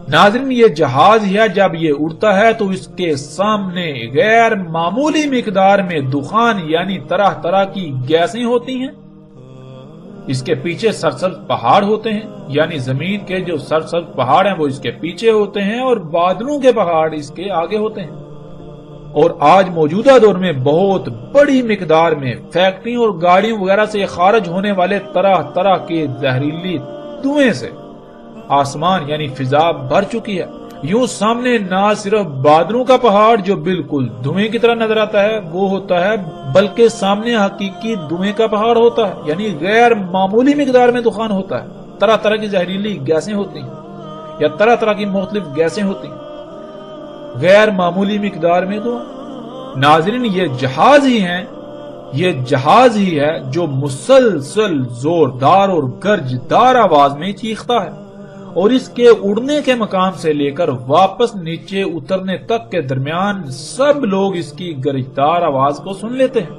ناظرین، یہ جہاز ہی ہے جب یہ اڑتا ہے تو اس کے سامنے غیر معمولی مقدار میں دخان یعنی طرح طرح کی گیسیں ہوتی ہیں، اس کے پیچھے سرسبز پہاڑ ہوتے ہیں، یعنی زمین کے جو سرسبز پہاڑ ہیں وہ اس کے پیچھے ہوتے ہیں اور بادلوں کے پہاڑ اس کے آگے ہوتے ہیں۔ اور آج موجودہ دور میں بہت بڑی مقدار میں فیکٹریوں اور گاڑیوں وغیرہ سے خارج ہونے والے طرح طرح کے زہریلی دھوئیں سے آسمان یعنی فضا بھر چکی ہے۔ یوں سامنے نہ صرف بادلوں کا پہاڑ جو بالکل دھوئیں کی طرح نظر آتا ہے وہ ہوتا ہے، بلکہ سامنے حقیقی دھوئیں کا پہاڑ ہوتا ہے، یعنی غیر معمولی مقدار میں دخان ہوتا ہے، طرح طرح کی زہریلی گیسیں ہوتی ہیں یا طرح طرح کی مختلف گیسیں ہوتی ہیں غیر معمولی مقدار میں دھواں۔ ناظرین، یہ جہاز ہی ہے جو مسلسل زوردار اور گرجدار آواز میں چیختا ہے، اور اس کے اڑنے کے مقام سے لے کر واپس نیچے اترنے تک کے درمیان سب لوگ اس کی گرجدار آواز کو سن لیتے ہیں،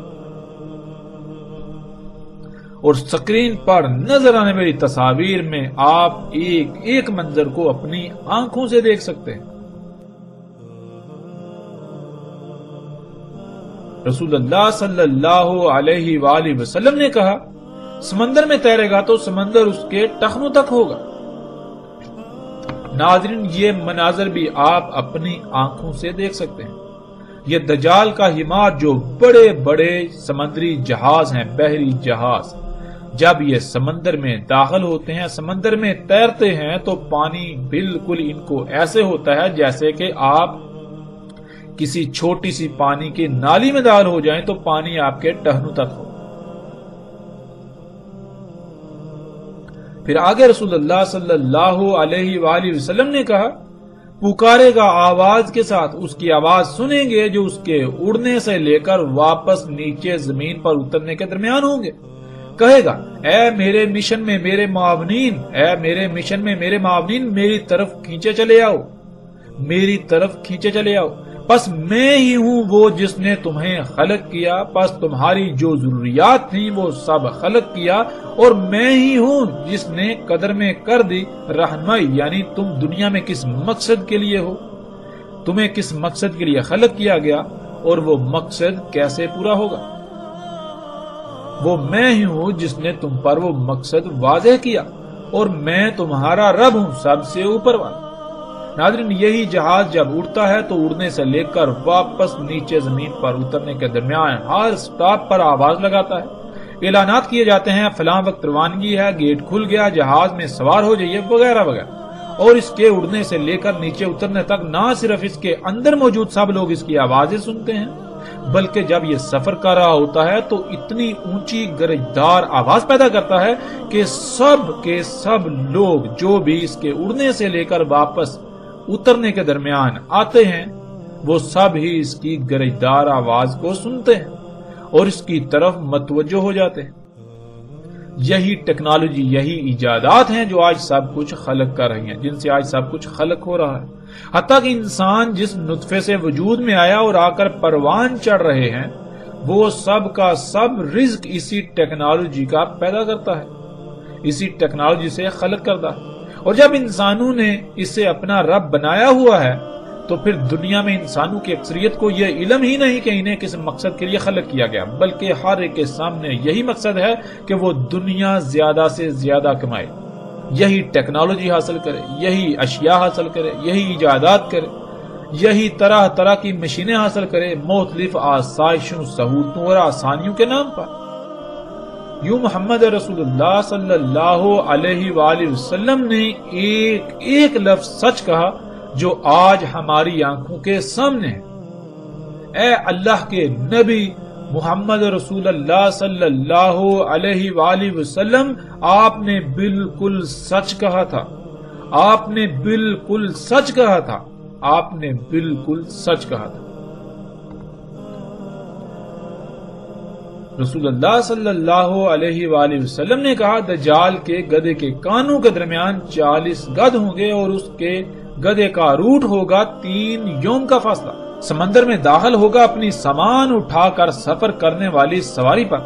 اور سکرین پر نظر آنے والی تصاویر میں آپ ایک ایک منظر کو اپنی آنکھوں سے دیکھ سکتے ہیں۔ رسول اللہ صلی اللہ علیہ وآلہ وسلم نے کہا، سمندر میں تیرے گا تو سمندر اس کے ٹخنوں تک ہوگا۔ ناظرین، یہ مناظر بھی آپ اپنی آنکھوں سے دیکھ سکتے ہیں۔ یہ دجال کا حمار جو بڑے بڑے سمندری جہاز ہیں، بحری جہاز، جب یہ سمندر میں داخل ہوتے ہیں، سمندر میں تیرتے ہیں تو پانی بالکل ان کو ایسے ہوتا ہے جیسے کہ آپ کسی چھوٹی سی پانی کی نالی میں داخل ہو جائیں تو پانی آپ کے ٹہنوں تک ہو۔ پھر آگے رسول اللہ صلی اللہ علیہ وآلہ وسلم نے کہا، پکارے گا آواز کے ساتھ، اس کی آواز سنیں گے جو اس کے اڑنے سے لے کر واپس نیچے زمین پر اترنے کے درمیان ہوں گے۔ کہے گا، اے میرے مشن میں میرے معاونین، اے میرے مشن میں میرے معاونین، میری طرف کھینچے چلے آؤ، میری طرف کھینچے چلے آؤ، پس میں ہی ہوں وہ جس نے تمہیں خلق کیا، پس تمہاری جو ضروریات تھیں وہ سب خلق کیا، اور میں ہی ہوں جس نے قدر میں کر دی رہنمائی، یعنی تم دنیا میں کس مقصد کے لیے ہو، تمہیں کس مقصد کے لیے خلق کیا گیا اور وہ مقصد کیسے پورا ہوگا۔ وہ میں ہی ہوں جس نے تم پر وہ مقصد واضح کیا، اور میں تمہارا رب ہوں، سب سے اوپر والا۔ ناظرین، یہی جہاز جب اڑتا ہے تو اڑنے سے لے کر واپس نیچے زمین پر اترنے کے درمیان ہر سٹاپ پر آواز لگاتا ہے، اعلانات کیے جاتے ہیں، فلاں وقت روانگی ہے، گیٹ کھل گیا، جہاز میں سوار ہو جائیے، وغیرہ وغیرہ۔ اور اس کے اڑنے سے لے کر نیچے اترنے تک نہ صرف اس کے اندر موجود سب لوگ اس کی آوازیں سنتے ہیں، بلکہ جب یہ سفر کر رہا ہوتا ہے تو اتنی اونچی گرجدار آواز پیدا کرتا ہے کہ سب کے سب لوگ جو بھی اس کے اڑنے سے لے کر واپس اترنے کے درمیان آتے ہیں وہ سب ہی اس کی گرجدار آواز کو سنتے ہیں اور اس کی طرف متوجہ ہو جاتے ہیں۔ یہی ٹیکنالوجی، یہی ایجادات ہیں جو آج سب کچھ خلق کر رہی ہیں، جن سے آج سب کچھ خلق ہو رہا ہے۔ حتیٰ کہ انسان جس نطفے سے وجود میں آیا اور آ کر پروان چڑھ رہے ہیں، وہ سب کا سب رزق اسی ٹیکنالوجی کا پیدا کرتا ہے، اسی ٹیکنالوجی سے خلق کرتا ہے۔ اور جب انسانوں نے اسے اپنا رب بنایا ہوا ہے تو پھر دنیا میں انسانوں کی اکثریت کو یہ علم ہی نہیں کہ انہیں کس مقصد کے لیے خلق کیا گیا، بلکہ ہر ایک کے سامنے یہی مقصد ہے کہ وہ دنیا زیادہ سے زیادہ کمائے، یہی ٹیکنالوجی حاصل کرے، یہی اشیاء حاصل کرے، یہی ایجادات کرے، یہی طرح طرح کی مشینیں حاصل کرے، مختلف آسائشوں، سہولتوں اور آسانیوں کے نام پر۔ یوں محمد رسول اللہ صلی اللہ علیہ وآلہ وسلم نے ایک ایک لفظ سچ کہا جو آج ہماری آنکھوں کے سامنے ہے۔ اے اللہ کے نبی محمد رسول اللہ صلی اللہ علیہ وآلہ وسلم، آپ نے بالکل سچ کہا تھا، آپ نے بالکل سچ کہا تھا، آپ نے بالکل سچ کہا تھا۔ رسول اللہ صلی اللہ علیہ وآلہ وسلم نے کہا، دجال کے گدھے کے کانوں کے درمیان 40 گدھ ہوں گے اور اس کے گدھے کا روٹ ہوگا 3 یوم کا فاصلہ۔ سمندر میں داخل ہوگا اپنی سامان اٹھا کر سفر کرنے والی سواری پر۔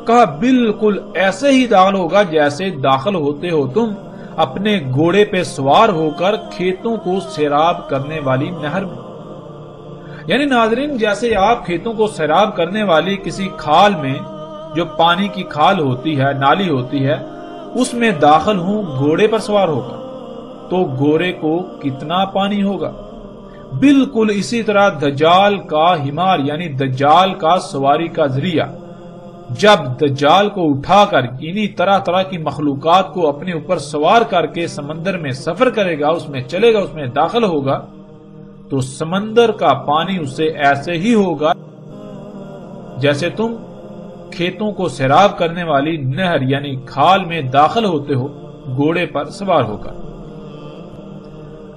کہا بالکل ایسے ہی داخل ہوگا جیسے داخل ہوتے ہو تم اپنے گھوڑے پہ سوار ہو کر کھیتوں کو سیراب کرنے والی نہر میں۔ یعنی ناظرین، جیسے آپ کھیتوں کو سیراب کرنے والی کسی کھال میں، جو پانی کی کھال ہوتی ہے، نالی ہوتی ہے، اس میں داخل ہوں گھوڑے پر سوار ہوگا تو گھوڑے کو کتنا پانی ہوگا؟ بالکل اسی طرح دجال کا حمار یعنی دجال کا سواری کا ذریعہ جب دجال کو اٹھا کر انہی طرح طرح کی مخلوقات کو اپنے اوپر سوار کر کے سمندر میں سفر کرے گا، اس میں چلے گا، اس میں داخل ہوگا، تو سمندر کا پانی اسے ایسے ہی ہوگا جیسے تم کھیتوں کو سیراب کرنے والی نہر یعنی کھال میں داخل ہوتے ہو گھوڑے پر سوار ہو کر۔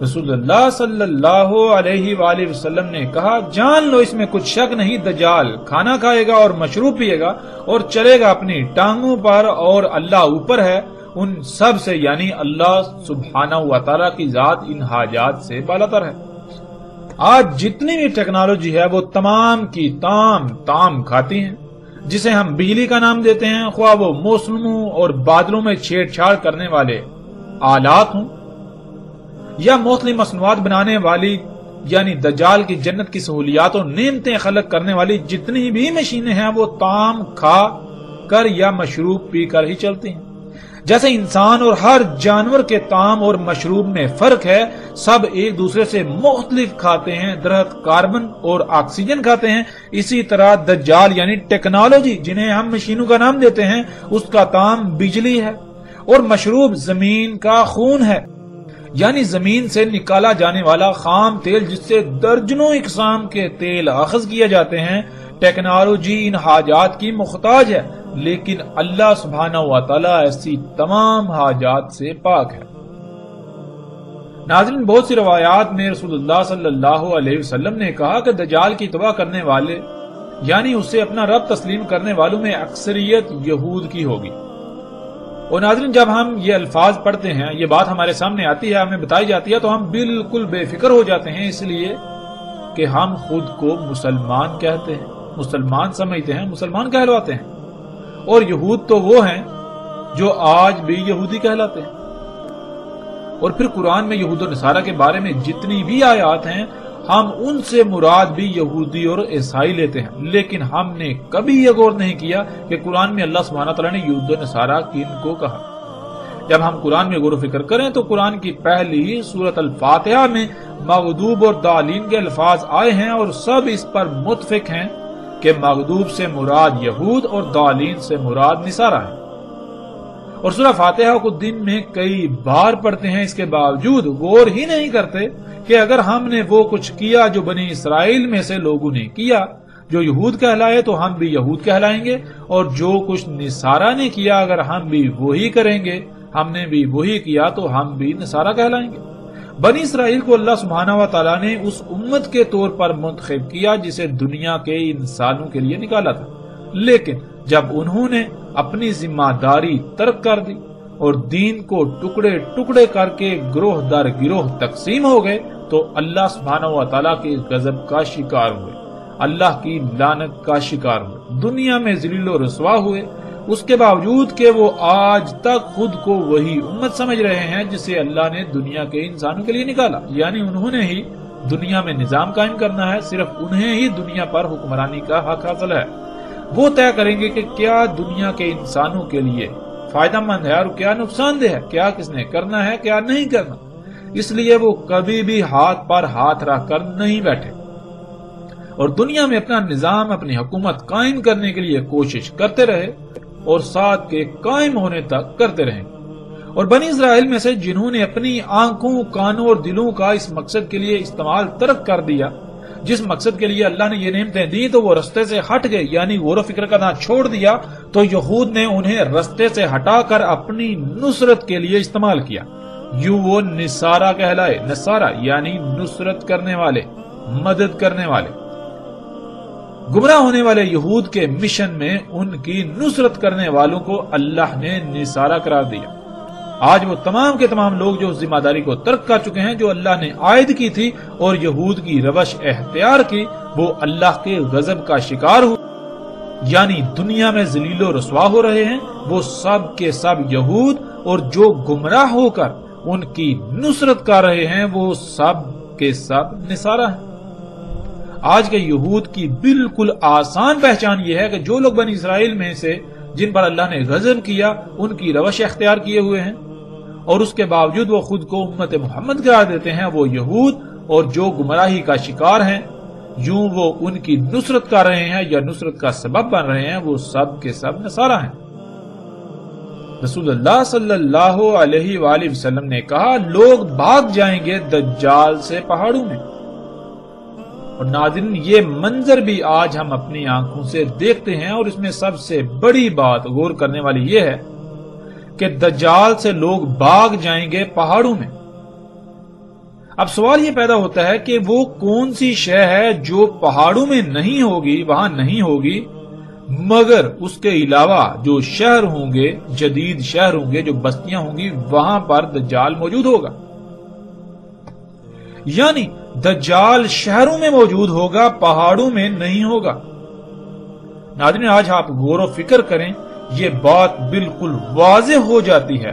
رسول اللہ صلی اللہ علیہ وآلہ وسلم نے کہا، جان لو اس میں کچھ شک نہیں، دجال کھانا کھائے گا اور مشروب پیے گا اور چلے گا اپنی ٹانگوں پر، اور اللہ اوپر ہے ان سب سے یعنی اللہ سبحانہ و تعالی کی ذات ان حاجات سے بالاتر ہے۔ آج جتنی بھی ٹیکنالوجی ہے وہ تمام کی تام کھاتی ہیں، جسے ہم بجلی کا نام دیتے ہیں، خواہ وہ موسموں اور بادلوں میں چھیڑ چھاڑ کرنے والے آلات ہوں یا مختلف مصنوعات بنانے والی یعنی دجال کی جنت کی سہولیات اور نعمتیں خلق کرنے والی جتنی بھی مشینیں ہیں وہ تام کھا کر یا مشروب پی کر ہی چلتی ہیں۔ جیسے انسان اور ہر جانور کے طعام اور مشروب میں فرق ہے، سب ایک دوسرے سے مختلف کھاتے ہیں، درخت کاربن اور آکسیجن کھاتے ہیں، اسی طرح دجال یعنی ٹیکنالوجی جنہیں ہم مشینوں کا نام دیتے ہیں اس کا طعام بجلی ہے اور مشروب زمین کا خون ہے، یعنی زمین سے نکالا جانے والا خام تیل جس سے درجنوں اقسام کے تیل اخذ کیے جاتے ہیں۔ ٹیکنالوجی ان حاجات کی محتاج ہے، لیکن اللہ سبحانہ و تعالی ایسی تمام حاجات سے پاک ہے۔ ناظرین، بہت سی روایات میں رسول اللہ صلی اللہ علیہ وسلم نے کہا کہ دجال کی توبہ کرنے والے یعنی اسے اپنا رب تسلیم کرنے والوں میں اکثریت یہود کی ہوگی۔ اور ناظرین، جب ہم یہ الفاظ پڑھتے ہیں، یہ بات ہمارے سامنے آتی ہے، ہمیں بتائی جاتی ہے، تو ہم بالکل بے فکر ہو جاتے ہیں، اس لیے کہ ہم خود کو مسلمان کہتے ہیں، مسلمان سمجھتے ہیں، مسلمان کہلواتے ہیں، اور یہود تو وہ ہیں جو آج بھی یہودی کہلاتے ہیں۔ اور پھر قرآن میں یہود و نصارہ کے بارے میں جتنی بھی آیات ہیں ہم ان سے مراد بھی یہودی اور عیسائی لیتے ہیں، لیکن ہم نے کبھی یہ غور نہیں کیا کہ قرآن میں اللہ سبحانہ تعالیٰ نے یہود و نصارہ کن کو کہا۔ جب ہم قرآن میں غور و فکر کریں تو قرآن کی پہلی سورۃ الفاتحہ میں مغضوب اور ضالین کے الفاظ آئے ہیں، اور سب اس پر متفق ہیں کہ مغضوب سے مراد یہود اور ضالین سے مراد نصارہ ہے۔ اور سورہ فاتحہ کو دن میں کئی بار پڑھتے ہیں، اس کے باوجود غور ہی نہیں کرتے کہ اگر ہم نے وہ کچھ کیا جو بنی اسرائیل میں سے لوگوں نے کیا، جو یہود کہلائے تو ہم بھی یہود کہلائیں گے، اور جو کچھ نصارہ نے کیا اگر ہم بھی وہی کریں گے، ہم نے بھی وہی کیا تو ہم بھی نصارہ کہلائیں گے۔ بنی اسرائیل کو اللہ سبحانہ و تعالیٰ نے اس امت کے طور پر منتخب کیا جسے دنیا کے انسانوں کے لیے نکالا تھا، لیکن جب انہوں نے اپنی ذمہ داری ترک کر دی اور دین کو ٹکڑے ٹکڑے کر کے گروہ در گروہ تقسیم ہو گئے تو اللہ سبحانہ و تعالیٰ کے غضب کا شکار ہوئے، اللہ کی لعنت کا شکار ہوئے، دنیا میں ذلیل و رسوا ہوئے، اس کے باوجود کہ وہ آج تک خود کو وہی امت سمجھ رہے ہیں جسے اللہ نے دنیا کے انسانوں کے لیے نکالا، یعنی انہوں نے ہی دنیا میں نظام قائم کرنا ہے، صرف انہیں ہی دنیا پر حکمرانی کا حق حاصل ہے۔ وہ طے کریں گے کہ کیا دنیا کے انسانوں کے لیے فائدہ مند ہے اور کیا نقصان دہ ہے، کیا کس نے کرنا ہے کیا نہیں کرنا، اس لیے وہ کبھی بھی ہاتھ پر ہاتھ رکھ کر نہیں بیٹھے اور دنیا میں اپنا نظام، اپنی حکومت قائم کرنے کے لیے کوشش کرتے رہے اور ساتھ کے قائم ہونے تک کرتے رہیں۔ اور بنی اسرائیل میں سے جنہوں نے اپنی آنکھوں، کانوں اور دلوں کا اس مقصد کے لیے استعمال ترک کر دیا جس مقصد کے لیے اللہ نے یہ نعمتیں دی، تو وہ رستے سے ہٹ گئے، یعنی غور و فکر کرنا چھوڑ دیا، تو یہود نے انہیں رستے سے ہٹا کر اپنی نصرت کے لیے استعمال کیا، یوں وہ نصارہ کہلائے۔ نصارہ یعنی نصرت کرنے والے، مدد کرنے والے۔ گمراہ ہونے والے یہود کے مشن میں ان کی نصرت کرنے والوں کو اللہ نے نصارہ قرار دیا۔ آج وہ تمام کے تمام لوگ جو ذمہ داری کو ترک کر چکے ہیں جو اللہ نے عائد کی تھی اور یہود کی روش اختیار کی، وہ اللہ کے غضب کا شکار ہوئے، یعنی دنیا میں ذلیل و رسوا ہو رہے ہیں، وہ سب کے سب یہود، اور جو گمراہ ہو کر ان کی نصرت کر رہے ہیں وہ سب کے سب نصارہ ہیں۔ آج کے یہود کی بالکل آسان پہچان یہ ہے کہ جو لوگ بنی اسرائیل میں سے جن پر اللہ نے غضب کیا ان کی روش اختیار کیے ہوئے ہیں اور اس کے باوجود وہ خود کو امت محمد قرار دیتے ہیں، وہ یہود اور جو گمراہی کا شکار ہیں، یوں وہ ان کی نصرت کر رہے ہیں یا نصرت کا سبب بن رہے ہیں، وہ سب کے سب نصارہ ہیں۔ رسول اللہ صلی اللہ علیہ وآلہ وسلم نے کہا، لوگ بھاگ جائیں گے دجال سے پہاڑوں میں۔ اور ناظرین، یہ منظر بھی آج ہم اپنی آنکھوں سے دیکھتے ہیں، اور اس میں سب سے بڑی بات غور کرنے والی یہ ہے کہ دجال سے لوگ بھاگ جائیں گے پہاڑوں میں۔ اب سوال یہ پیدا ہوتا ہے کہ وہ کون سی شے ہے جو پہاڑوں میں نہیں ہوگی، وہاں نہیں ہوگی، مگر اس کے علاوہ جو شہر ہوں گے، جدید شہر ہوں گے، جو بستیاں ہوں گی، وہاں پر دجال موجود ہوگا۔ یعنی دجال شہروں میں موجود ہوگا، پہاڑوں میں نہیں ہوگا۔ ناظرین، آج آپ غور و فکر کریں، یہ بات بالکل واضح ہو جاتی ہے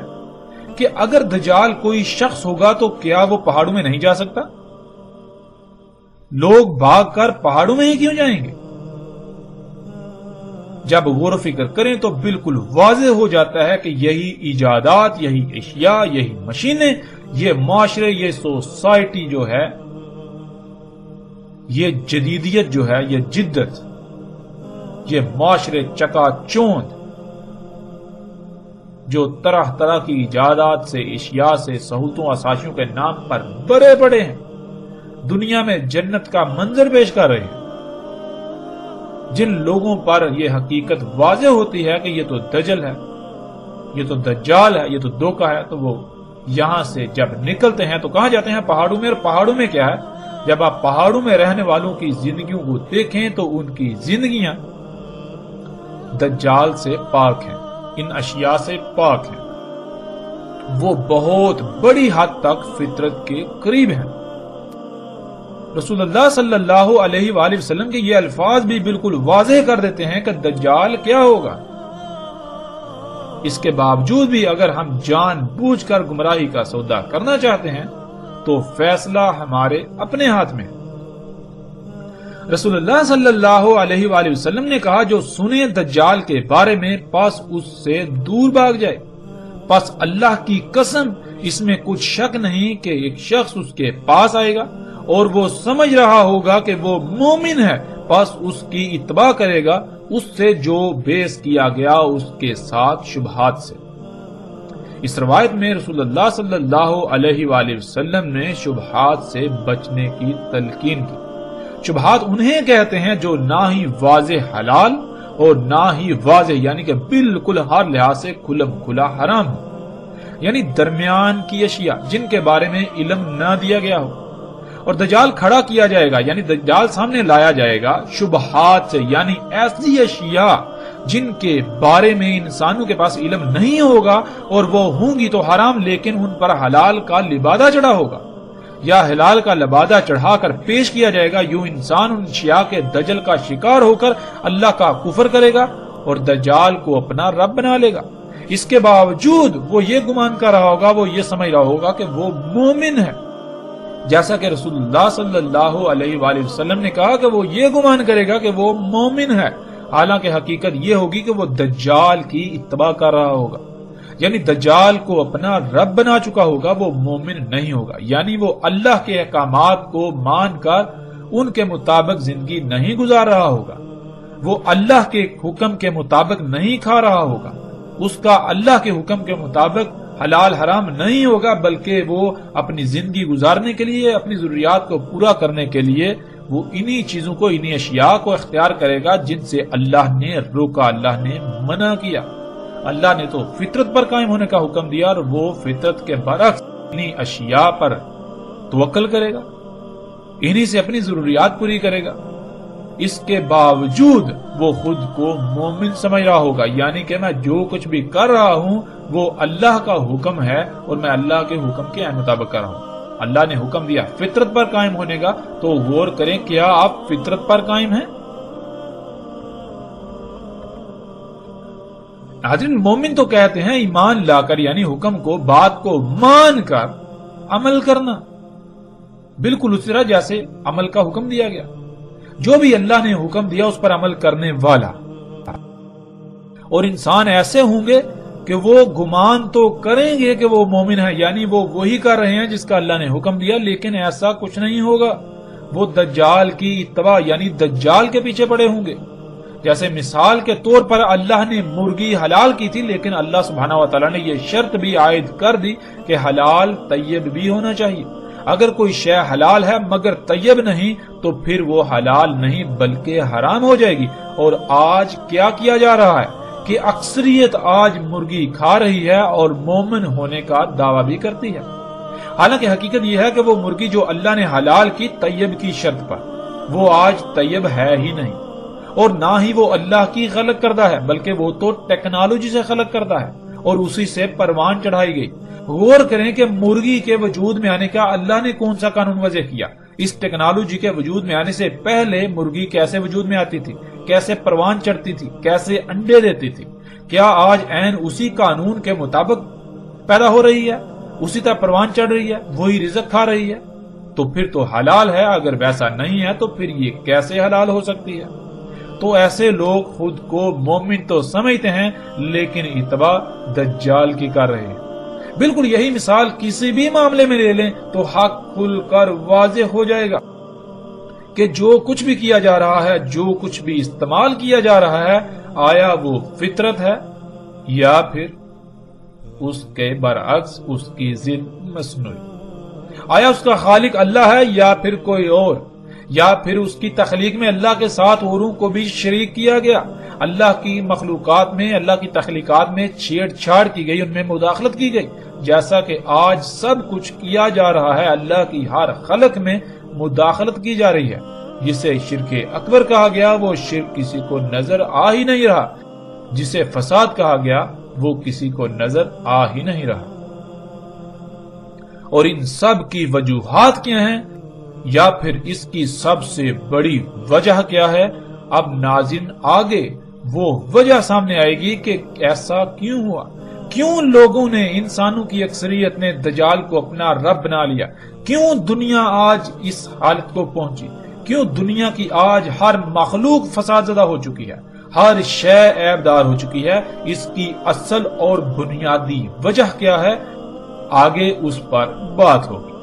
کہ اگر دجال کوئی شخص ہوگا تو کیا وہ پہاڑوں میں نہیں جا سکتا؟ لوگ بھاگ کر پہاڑوں میں ہی کیوں جائیں گے؟ جب غور و فکر کریں تو بالکل واضح ہو جاتا ہے کہ یہی ایجادات، یہی اشیاء، یہی مشینیں، یہ معاشرے، یہ سوسائٹی جو ہے، یہ جدیدیت جو ہے، یہ جدت، یہ معاشرے چکا چوند جو طرح طرح کی ایجادات سے، اشیاء سے، سہولتوں، آسائشوں کے نام پر بڑے بڑے ہیں، دنیا میں جنت کا منظر پیش کر رہے ہیں، جن لوگوں پر یہ حقیقت واضح ہوتی ہے کہ یہ تو دجل ہے، یہ تو دجال ہے، یہ تو دھوکہ ہے، تو وہ یہاں سے جب نکلتے ہیں تو کہاں جاتے ہیں؟ پہاڑوں میں۔ اور پہاڑوں میں کیا ہے؟ جب آپ پہاڑوں میں رہنے والوں کی زندگیوں کو دیکھیں تو ان کی زندگیاں دجال سے پاک ہیں، ان اشیاء سے پاک ہیں، وہ بہت بڑی حد تک فطرت کے قریب ہیں۔ رسول اللہ صلی اللہ علیہ وآلہ وسلم کے یہ الفاظ بھی بالکل واضح کر دیتے ہیں کہ دجال کیا ہوگا۔ اس کے باوجود بھی اگر ہم جان بوجھ کر گمراہی کا سودا کرنا چاہتے ہیں تو فیصلہ ہمارے اپنے ہاتھ میں۔ رسول اللہ صلی اللہ علیہ وآلہ وسلم نے کہا، جو سنے دجال کے بارے میں پس اس سے دور بھاگ جائے۔ پس اللہ کی قسم، اس میں کچھ شک نہیں کہ ایک شخص اس کے پاس آئے گا اور وہ سمجھ رہا ہوگا کہ وہ مومن ہے، پس اس کی اتباع کرے گا، اس سے جو بیس کیا گیا اس کے ساتھ شبہات سے۔ اس روایت میں رسول اللہ صلی اللہ علیہ وآلہ وسلم نے شبہات سے بچنے کی تلقین کی۔ شبہات انہیں کہتے ہیں جو نہ ہی واضح حلال اور نہ ہی واضح، یعنی کہ بالکل ہر لحاظ سے کھلم کھلا حرام ہو، یعنی درمیان کی اشیاء جن کے بارے میں علم نہ دیا گیا ہو۔ اور دجال کھڑا کیا جائے گا، یعنی دجال سامنے لایا جائے گا شبہات سے، یعنی ایسی اشیاء جن کے بارے میں انسانوں کے پاس علم نہیں ہوگا، اور وہ ہوں گی تو حرام، لیکن ان پر حلال کا لبادہ چڑھا ہوگا یا حلال کا لبادہ چڑھا کر پیش کیا جائے گا۔ یوں انسان ان اشیاء کے دجل کا شکار ہو کر اللہ کا کفر کرے گا اور دجال کو اپنا رب بنا لے گا۔ اس کے باوجود وہ یہ گمان کر رہا ہوگا، وہ یہ سمجھ رہا ہوگا کہ وہ مومن ہے، جیسا کہ رسول اللہ صلی اللہ علیہ وآلہ وسلم نے کہا کہ وہ یہ گمان کرے گا کہ وہ مومن ہے، حالانکہ حقیقت یہ ہوگی کہ وہ دجال کی اتباع کر رہا ہوگا، یعنی دجال کو اپنا رب بنا چکا ہوگا، وہ مومن نہیں ہوگا، یعنی وہ اللہ کے احکامات کو مان کر ان کے مطابق زندگی نہیں گزار رہا ہوگا، وہ اللہ کے حکم کے مطابق نہیں کھا رہا ہوگا، اس کا اللہ کے حکم کے مطابق حلال حرام نہیں ہوگا، بلکہ وہ اپنی زندگی گزارنے کے لیے، اپنی ضروریات کو پورا کرنے کے لیے وہ انہی چیزوں کو، انہی اشیاء کو اختیار کرے گا جن سے اللہ نے روکا، اللہ نے منع کیا۔ اللہ نے تو فطرت پر قائم ہونے کا حکم دیا اور وہ فطرت کے برعکس انہی اشیاء پر توکل کرے گا، انہی سے اپنی ضروریات پوری کرے گا۔ اس کے باوجود وہ خود کو مومن سمجھ رہا ہوگا، یعنی کہ میں جو کچھ بھی کر رہا ہوں وہ اللہ کا حکم ہے اور میں اللہ کے حکم کے مطابق کر رہا ہوں۔ اللہ نے حکم دیا فطرت پر قائم ہونے کا، تو غور کریں کیا آپ فطرت پر قائم ہیں؟ حضرت مومن تو کہتے ہیں ایمان لا کر، یعنی حکم کو، بات کو مان کر عمل کرنا، بالکل اس طرح جیسے عمل کا حکم دیا گیا، جو بھی اللہ نے حکم دیا اس پر عمل کرنے والا۔ اور انسان ایسے ہوں گے کہ وہ گمان تو کریں گے کہ وہ مومن ہے، یعنی وہ وہی کر رہے ہیں جس کا اللہ نے حکم دیا، لیکن ایسا کچھ نہیں ہوگا. وہ دجال کی اتباع یعنی دجال کے پیچھے پڑے ہوں گے. جیسے مثال کے طور پر اللہ نے مرغی حلال کی تھی، لیکن اللہ سبحانہ و تعالیٰ نے یہ شرط بھی عائد کر دی کہ حلال طیب بھی ہونا چاہیے. اگر کوئی شے حلال ہے مگر طیب نہیں تو پھر وہ حلال نہیں بلکہ حرام ہو جائے گی. اور آج کیا کیا جا رہا ہے کہ اکثریت آج مرغی کھا رہی ہے اور مومن ہونے کا دعویٰ بھی کرتی ہے، حالانکہ حقیقت یہ ہے کہ وہ مرغی جو اللہ نے حلال کی طیب کی شرط پر، وہ آج طیب ہے ہی نہیں، اور نہ ہی وہ اللہ کی خلق کردہ ہے، بلکہ وہ تو ٹیکنالوجی سے خلق کردہ ہے اور اسی سے پروان چڑھائی گئی. غور کریں کہ مرغی کے وجود میں آنے کا اللہ نے کون سا قانون وضع کیا. اس ٹیکنالوجی کے وجود میں آنے سے پہلے مرغی کیسے وجود میں آتی تھی، کیسے پروان چڑھتی تھی، کیسے انڈے دیتی تھی؟ کیا آج عین اسی قانون کے مطابق پیدا ہو رہی ہے، اسی طرح پروان چڑھ رہی ہے، وہی رزق کھا رہی ہے؟ تو پھر تو حلال ہے. اگر ویسا نہیں ہے تو پھر یہ کیسے حلال ہو سکتی ہے؟ تو ایسے لوگ خود کو مومن تو سمجھتے ہیں لیکن اتباع دجال کی کر رہے ہیں. بالکل یہی مثال کسی بھی معاملے میں لے لیں تو حق کھل کر واضح ہو جائے گا کہ جو کچھ بھی کیا جا رہا ہے، جو کچھ بھی استعمال کیا جا رہا ہے، آیا وہ فطرت ہے یا پھر اس کے برعکس اس کی ضد مصنوعی؟ آیا اس کا خالق اللہ ہے یا پھر کوئی اور؟ یا پھر اس کی تخلیق میں اللہ کے ساتھ اوروں کو بھی شریک کیا گیا؟ اللہ کی مخلوقات میں، اللہ کی تخلیقات میں چھیڑ چھاڑ کی گئی، ان میں مداخلت کی گئی، جیسا کہ آج سب کچھ کیا جا رہا ہے. اللہ کی ہر خلق میں مداخلت کی جا رہی ہے. جسے شرک اکبر کہا گیا وہ شرک کسی کو نظر آ ہی نہیں رہا، جسے فساد کہا گیا وہ کسی کو نظر آ ہی نہیں رہا. اور ان سب کی وجوہات کیا ہیں یا پھر اس کی سب سے بڑی وجہ کیا ہے؟ اب ناظرین آگے وہ وجہ سامنے آئے گی کہ ایسا کیوں ہوا، کیوں لوگوں نے، انسانوں کی اکثریت نے دجال کو اپنا رب بنا لیا، کیوں دنیا آج اس حالت کو پہنچی، کیوں دنیا کی آج ہر مخلوق فساد زدہ ہو چکی ہے، ہر شے عیب دار ہو چکی ہے. اس کی اصل اور بنیادی وجہ کیا ہے؟ آگے اس پر بات ہوگی.